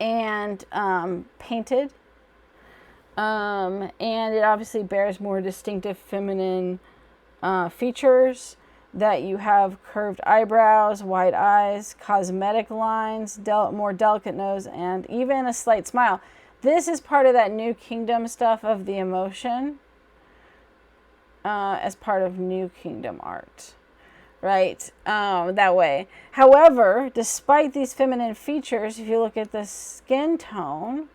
[SPEAKER 1] and painted, and it obviously bears more distinctive feminine features. That you have curved eyebrows, wide eyes, cosmetic lines, more delicate nose, and even a slight smile. This is part of that New Kingdom stuff of the emotion as part of New Kingdom art, right? That way. However, despite these feminine features, if you look at the skin tone,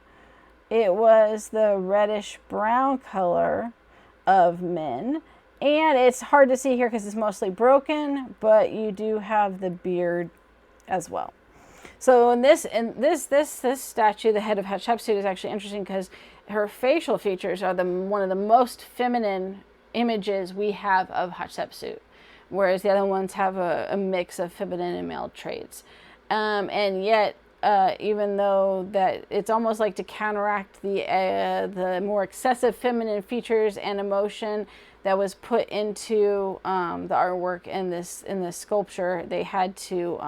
[SPEAKER 1] it was the reddish brown color of men. And it's hard to see here because it's mostly broken, but you do have the beard as well. So in this statue, the head of Hatshepsut, is actually interesting because her facial features are one of the most feminine images we have of Hatshepsut, whereas the other ones have a mix of feminine and male traits. And yet, even though that it's almost like to counteract the more excessive feminine features and emotion that was put into the artwork in this sculpture, they had to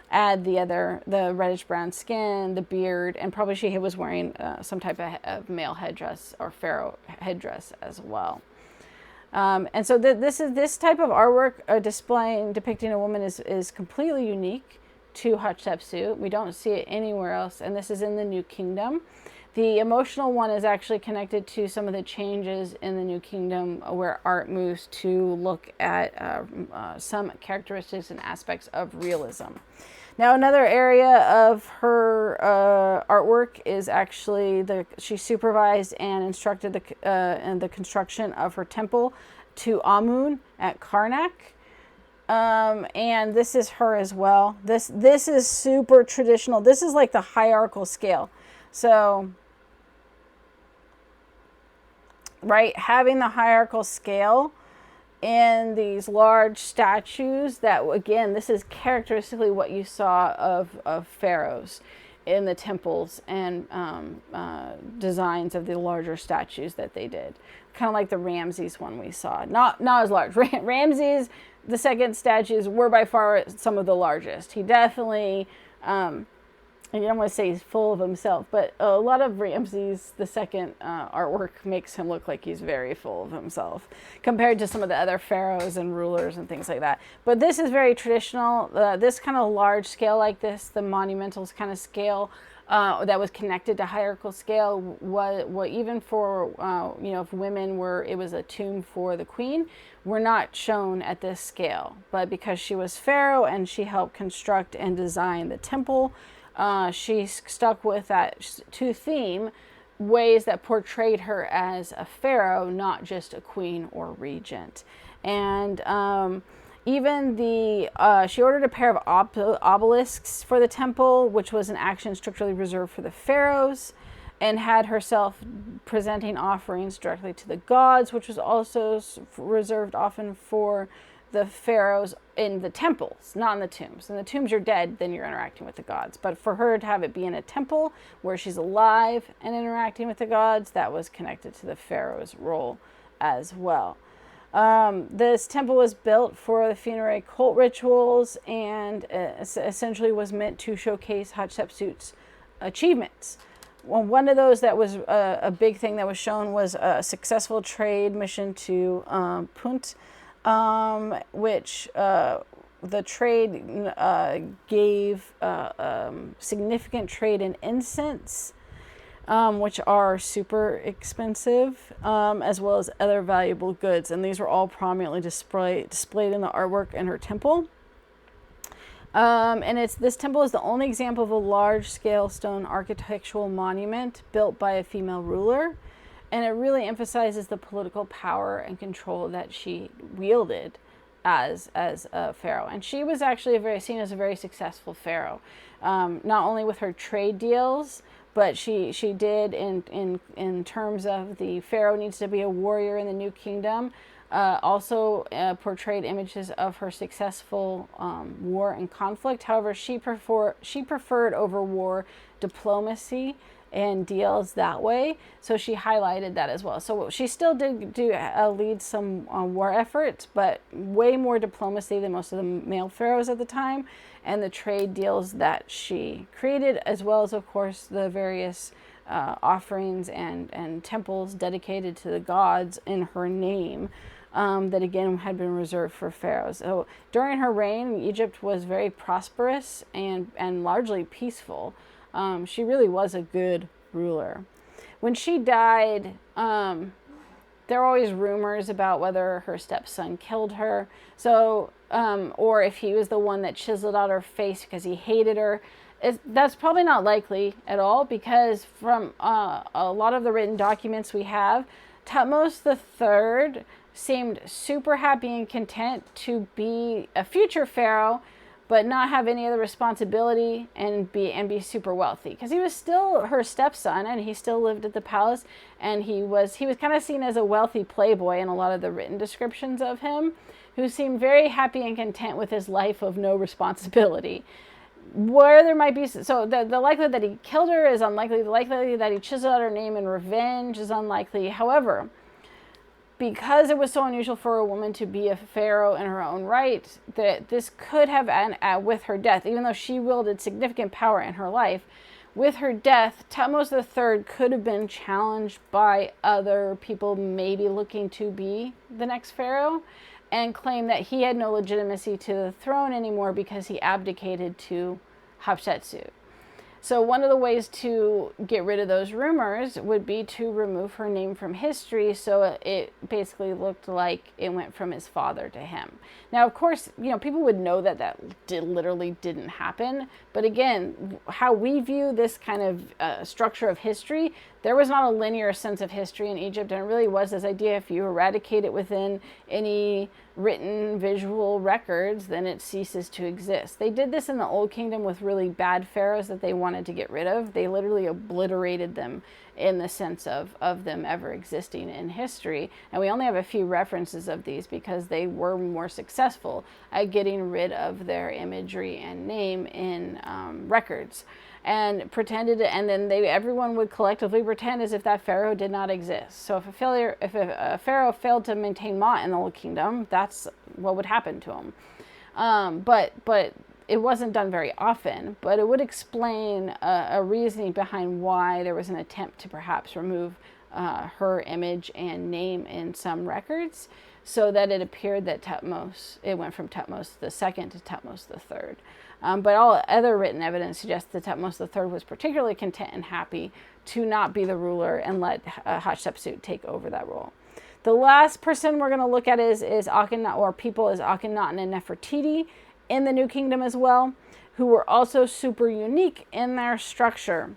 [SPEAKER 1] add the reddish brown skin, the beard, and probably she was wearing some type of male headdress or pharaoh headdress as well. And so this type of artwork depicting a woman is completely unique to Hatshepsut. We don't see it anywhere else, and this is in the New Kingdom. The emotional one is actually connected to some of the changes in the New Kingdom where art moves to look at some characteristics and aspects of realism. Now, another area of her artwork is actually she supervised and instructed the construction of her temple to Amun at Karnak. And this is her as well. This is super traditional. This is like the hierarchical scale. So, right, having the hierarchical scale in these large statues, that again, this is characteristically what you saw of pharaohs in the temples and designs of the larger statues that they did. Kind of like the Ramses one we saw. Not as large. Ramses, the second statues were by far some of the largest. He definitely, I don't want to say he's full of himself, but a lot of Ramses the second artwork makes him look like he's very full of himself compared to some of the other pharaohs and rulers and things like that. But this is very traditional. This kind of large scale like this, the monumentals kind of scale that was connected to hierarchical scale, what even for if women were, it was a tomb for the queen, were not shown at this scale. But because she was pharaoh and she helped construct and design the temple, she stuck with that to theme, ways that portrayed her as a pharaoh, not just a queen or regent. And even she ordered a pair of obelisks for the temple, which was an action strictly reserved for the pharaohs, and had herself presenting offerings directly to the gods, which was also reserved often for the pharaohs in the temples, not in the tombs. In the tombs, you're dead, then you're interacting with the gods. But for her to have it be in a temple where she's alive and interacting with the gods, that was connected to the pharaoh's role as well. This temple was built for the funerary cult rituals and essentially was meant to showcase Hatshepsut's achievements. Well, one of those that was a big thing that was shown was a successful trade mission to Punt, which the trade gave significant trade in incense, which are super expensive, as well as other valuable goods. And these were all prominently displayed in the artwork in her temple. And this temple is the only example of a large-scale stone architectural monument built by a female ruler. And it really emphasizes the political power and control that she wielded as a pharaoh. And she was actually seen as a very successful pharaoh, not only with her trade deals, but she did in terms of the pharaoh needs to be a warrior in the new kingdom. Also portrayed images of her successful war and conflict. However, she preferred over war diplomacy and deals that way, so she highlighted that as well. So she still did lead some war efforts, but way more diplomacy than most of the male pharaohs at the time, and the trade deals that she created, as well as, of course, the various offerings and temples dedicated to the gods in her name. That again had been reserved for pharaohs. So during her reign, Egypt was very prosperous and largely peaceful. She really was a good ruler. When she died, there were always rumors about whether her stepson killed her, or if he was the one that chiseled out her face because he hated her. That's probably not likely at all, because from a lot of the written documents we have, Thutmose III seemed super happy and content to be a future pharaoh, but not have any other responsibility and be super wealthy, because he was still her stepson and he still lived at the palace, and he was kind of seen as a wealthy playboy in a lot of the written descriptions of him, who seemed very happy and content with his life of no responsibility. Where there might be, so the likelihood that he killed her is unlikely. The likelihood that he chiseled out her name in revenge is unlikely. However, because it was so unusual for a woman to be a pharaoh in her own right, that this could have, with her death, even though she wielded significant power in her life, with her death, Thutmose III could have been challenged by other people maybe looking to be the next pharaoh, and claim that he had no legitimacy to the throne anymore because he abdicated to Hatshepsut. So one of the ways to get rid of those rumors would be to remove her name from history, so it basically looked like it went from his father to him. Now, of course, people would know that literally didn't happen. But again, how we view this kind of structure of history, there was not a linear sense of history in Egypt, and it really was this idea: if you eradicate it within any written visual records, then it ceases to exist. They did this in the Old Kingdom with really bad pharaohs that they wanted to get rid of. They literally obliterated them in the sense of them ever existing in history. And we only have a few references of these because they were more successful at getting rid of their imagery and name in records. and pretended, and then everyone would collectively pretend as if that pharaoh did not exist. So if a pharaoh failed to maintain Ma'at in the Old Kingdom, that's what would happen to him. But it wasn't done very often. But it would explain a reasoning behind why there was an attempt to perhaps remove her image and name in some records, so that it appeared that it went from Thutmose II to Thutmose III. But all other written evidence suggests that Thutmose III was particularly content and happy to not be the ruler and let Hatshepsut take over that role. The last person we're going to look at is Akhenaten, or people is Akhenaten and Nefertiti in the New Kingdom as well, who were also super unique in their structure.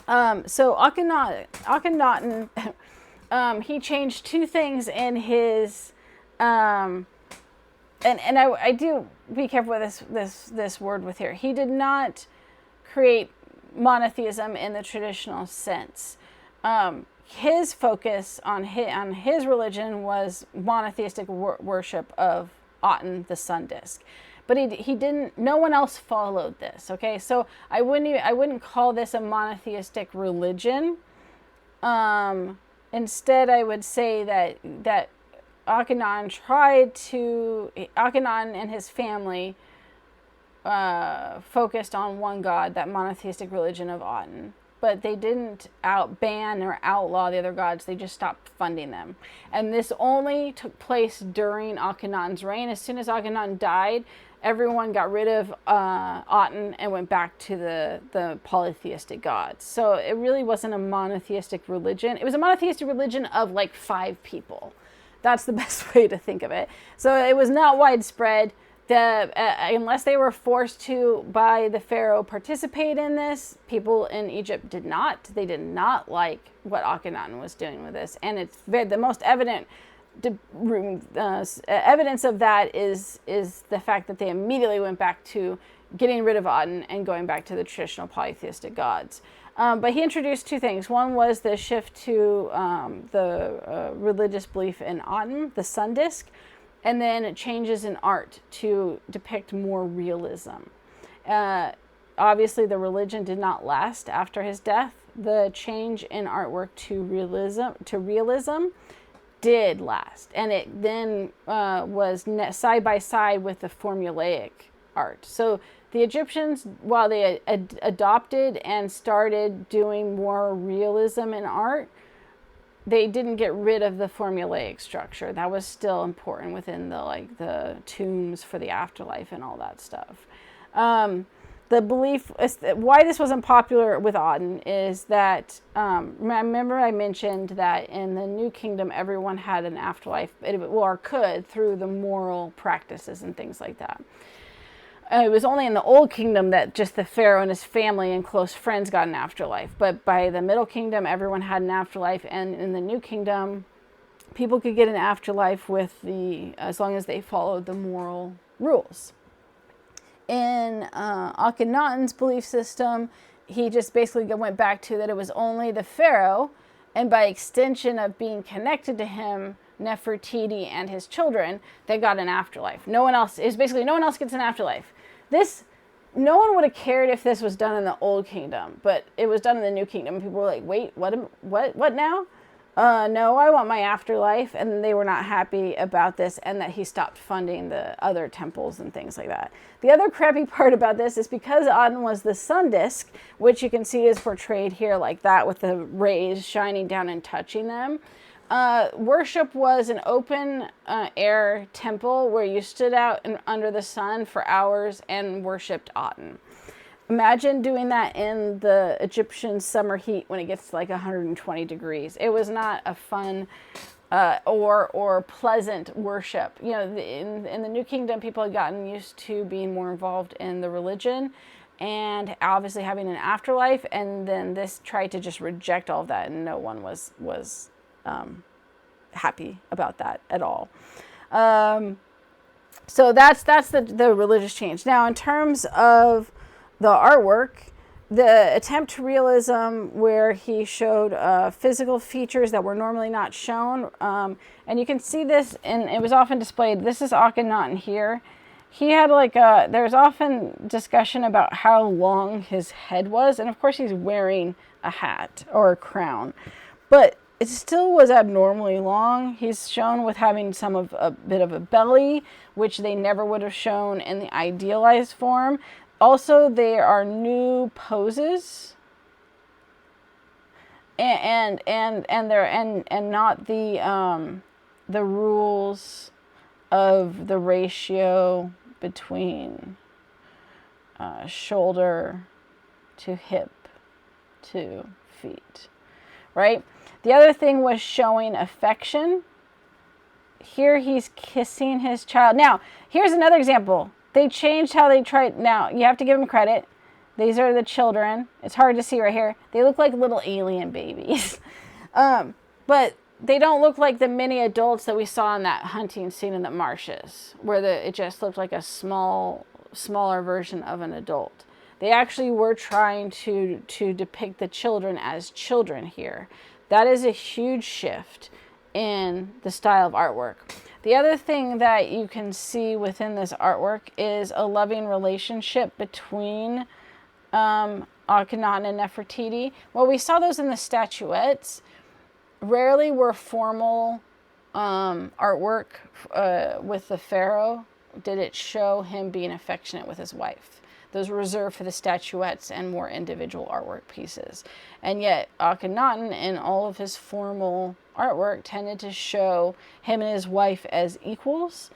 [SPEAKER 1] So Akhenaten, he changed two things in his, and I do be careful with this word with here. He did not create monotheism in the traditional sense. His focus on his religion was monotheistic worship of Aten, the sun disk. But he didn't. No one else followed this. Okay, so I wouldn't call this a monotheistic religion. Instead, I would say that Akhenaten and his family focused on one god, that monotheistic religion of Aten. But they didn't ban or outlaw the other gods. They just stopped funding them. And this only took place during Akhenaten's reign. As soon as Akhenaten died, everyone got rid of Aten and went back to the polytheistic gods. So it really wasn't a monotheistic religion. It was a monotheistic religion of like 5 people. That's the best way to think of it. So it was not widespread. Unless they were forced to by the pharaoh participate in this, people in Egypt did not. They did not like what Akhenaten was doing with this, and it's the most evident evidence of that is the fact that they immediately went back to getting rid of Aten and going back to the traditional polytheistic gods. But he introduced 2 things. One was the shift to the religious belief in Aten, the sun disk, and then changes in art to depict more realism. Obviously, the religion did not last after his death. The change in artwork to realism did last, and it then was side by side with the formulaic art. So the Egyptians, while they adopted and started doing more realism in art, they didn't get rid of the formulaic structure. That was still important within the tombs for the afterlife and all that stuff. The belief is that why this wasn't popular with Aten is that, remember I mentioned that in the New Kingdom, everyone had an afterlife, or could, through the moral practices and things like that. It was only in the Old Kingdom that just the pharaoh and his family and close friends got an afterlife. But by the Middle Kingdom, everyone had an afterlife. And in the New Kingdom, people could get an afterlife as long as they followed the moral rules. In Akhenaten's belief system, he just basically went back to that it was only the pharaoh, and by extension of being connected to him, Nefertiti and his children, they got an afterlife. No one else gets an afterlife. No one would have cared if this was done in the Old Kingdom, but it was done in the New Kingdom. People were like, wait, what now? No, I want my afterlife. And they were not happy about this, and that he stopped funding the other temples and things like that. The other crappy part about this is because Aten was the sun disk, which you can see is portrayed here like that with the rays shining down and touching them. Worship was an open air temple where you stood out under the sun for hours and worshipped Aten. Imagine doing that in the Egyptian summer heat when it gets to like 120 degrees. It was not a fun or pleasant worship. You know, in the New Kingdom, people had gotten used to being more involved in the religion and obviously having an afterlife, and then this tried to just reject all of that, and no one was happy about that at all. So that's the religious change. Now, in terms of the artwork, the attempt to realism, where he showed physical features that were normally not shown, and you can see this, and it was often displayed. This is Akhenaten here, he had there's often discussion about how long his head was. And of course he's wearing a hat or a crown, but it still was abnormally long. He's shown with having a bit of a belly, which they never would have shown in the idealized form. Also, there are new poses, and not the rules of the ratio between shoulder to hip to feet, right? The other thing was showing affection. Here he's kissing his child. Now, here's another example. They changed how they tried. Now, you have to give them credit. These are the children. It's hard to see right here. They look like little alien babies. But they don't look like the mini adults that we saw in that hunting scene in the marshes, where it just looked like a smaller version of an adult. They actually were trying to depict the children as children here. That is a huge shift in the style of artwork. The other thing that you can see within this artwork is a loving relationship between Akhenaten and Nefertiti. Well, we saw those in the statuettes. Rarely were formal artwork with the pharaoh did it show him being affectionate with his wife. Those were reserved for the statuettes and more individual artwork pieces. And yet Akhenaten, in all of his formal artwork, tended to show him and his wife as equals.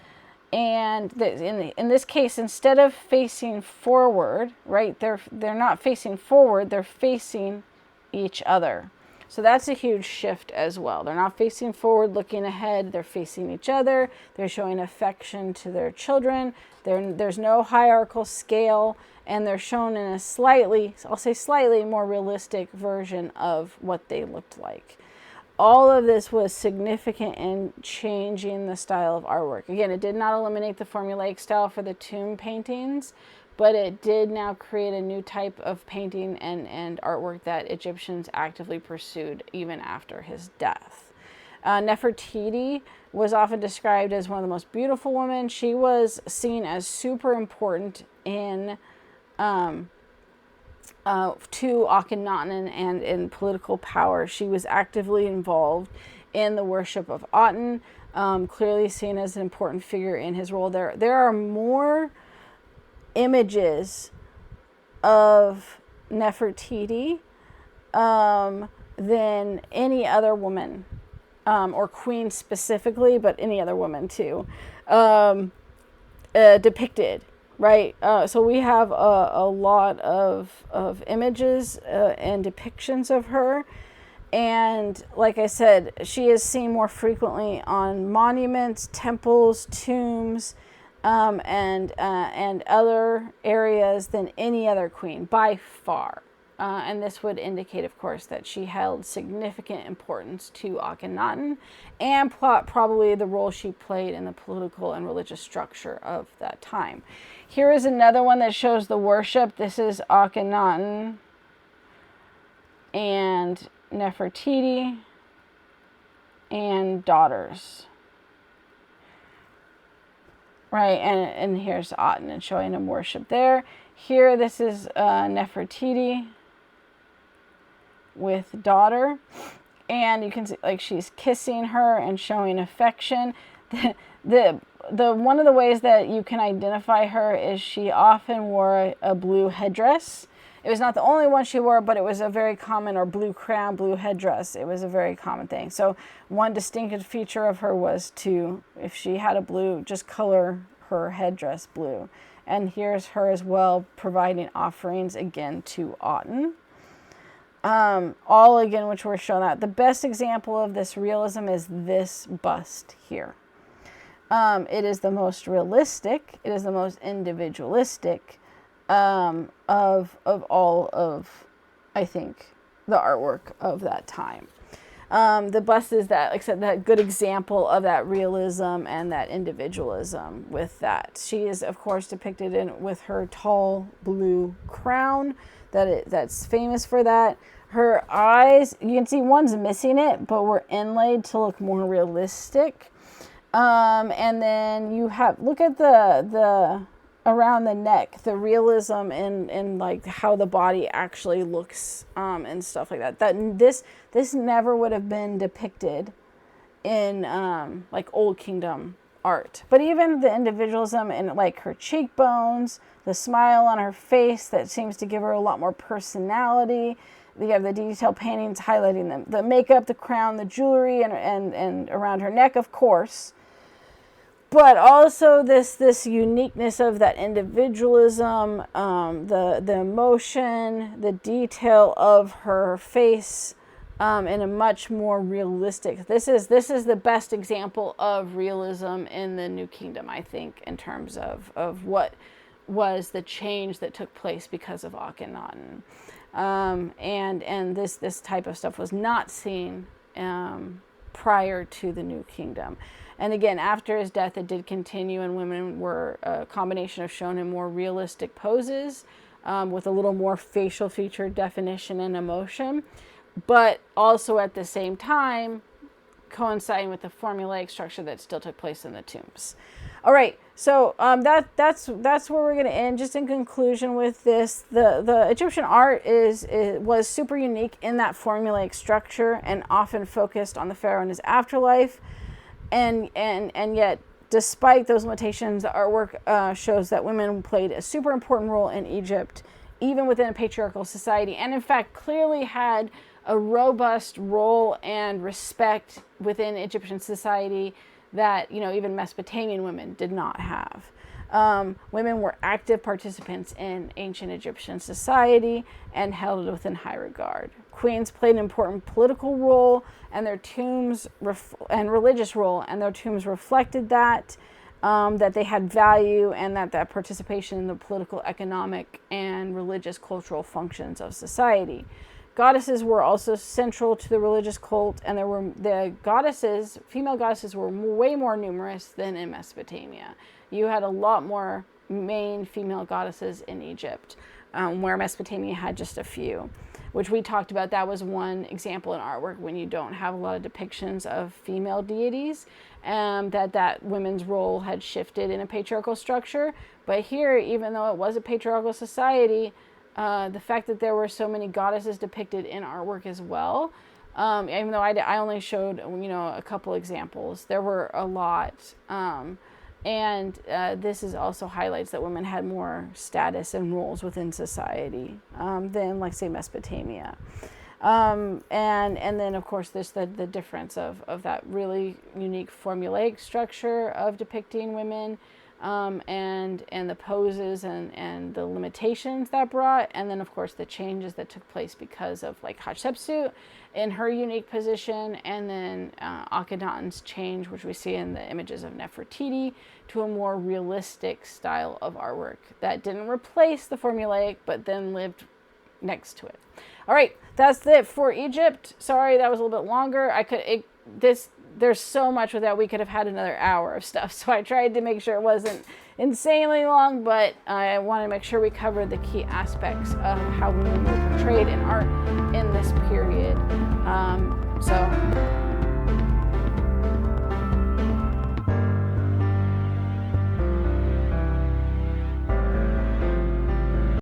[SPEAKER 1] And in this case, instead of facing forward, right, they're not facing forward, they're facing each other. So that's a huge shift as well. They're not facing forward, looking ahead. They're facing each other. They're showing affection to their children. There's no hierarchical scale, and they're shown in a slightly more realistic version of what they looked like. All of this was significant in changing the style of artwork. Again, it did not eliminate the formulaic style for the tomb paintings, but it did now create a new type of painting and artwork that Egyptians actively pursued even after his death. Nefertiti was often described as one of the most beautiful women. She was seen as super important to Akhenaten and in political power. She was actively involved in the worship of Aten, clearly seen as an important figure in his role. There are more images of Nefertiti than any other woman, or queen specifically, but any other woman too, depicted, right? So we have a lot of images and depictions of her. And like I said, she is seen more frequently on monuments, temples, tombs, and other areas than any other queen by far. And this would indicate, of course, that she held significant importance to Akhenaten and probably the role she played in the political and religious structure of that time. Here is another one that shows the worship. This is Akhenaten and Nefertiti and daughters. Right, and here's Aten and showing him worship there. Here, this is Nefertiti with daughter, and you can see like she's kissing her and showing affection. The one of the ways that you can identify her is she often wore a blue headdress. It was not the only one she wore, but it was a very common, or blue crown, blue headdress. It was a very common thing. So one distinctive feature of her was to, if she had a blue, just color her headdress blue. And here's her as well, providing offerings again to Aten. All again, which were shown out. The best example of this realism is this bust here. It is the most realistic. It is the most individualistic of all of, I think, the artwork of that time. The bust is that, like I said, that good example of that realism and that individualism with that. She is, of course, depicted with her tall blue crown. That's famous for that. Her eyes, you can see one's missing it, but were inlaid to look more realistic. And then you have, look at the around the neck, the realism in like how the body actually looks, and stuff like that. This never would have been depicted in like Old Kingdom art. But even the individualism in like her cheekbones, the smile on her face that seems to give her a lot more personality. You have the detailed paintings highlighting the makeup, the crown, the jewelry, and around her neck, of course. But also this uniqueness of that individualism, the emotion, the detail of her face, in a much more realistic. This is the best example of realism in the New Kingdom, I think, in terms of what was the change that took place because of Akhenaten. And this type of stuff was not seen prior to the New Kingdom. And again, after his death, it did continue, and women were a combination of shown in more realistic poses, with a little more facial feature definition and emotion, but also at the same time coinciding with the formulaic structure that still took place in the tombs. All right, so that's where we're going to end. Just in conclusion with this, the Egyptian art was super unique in that formulaic structure and often focused on the pharaoh and his afterlife, and yet despite those limitations, the artwork shows that women played a super important role in Egypt, even within a patriarchal society, and in fact clearly had a robust role and respect within Egyptian society that, even Mesopotamian women did not have. Women were active participants in ancient Egyptian society and held within high regard. Queens played an important political role, and their tombs and religious role, and their tombs reflected that they had value, and that participation in the political, economic, and religious cultural functions of society. Goddesses were also central to the religious cult, and female goddesses were way more numerous than in Mesopotamia. You had a lot more main female goddesses in Egypt, where Mesopotamia had just a few, which we talked about. That was one example in artwork when you don't have a lot of depictions of female deities, that women's role had shifted in a patriarchal structure. But here, even though it was a patriarchal society, the fact that there were so many goddesses depicted in artwork as well, even though I only showed a couple examples, there were a lot, and this is also highlights that women had more status and roles within society than, like, say, Mesopotamia, and then of course there's the difference of that really unique formulaic structure of depicting women. And the poses and the limitations that brought, and then of course the changes that took place because of, like, Hatshepsut in her unique position, and then Akhenaten's change, which we see in the images of Nefertiti, to a more realistic style of artwork that didn't replace the formulaic, but then lived next to it. All right, that's it for Egypt. Sorry that was a little bit longer. There's so much with that. We could have had another hour of stuff, so I tried to make sure it wasn't insanely long, but I want to make sure we covered the key aspects of how women were portrayed in art in this period. So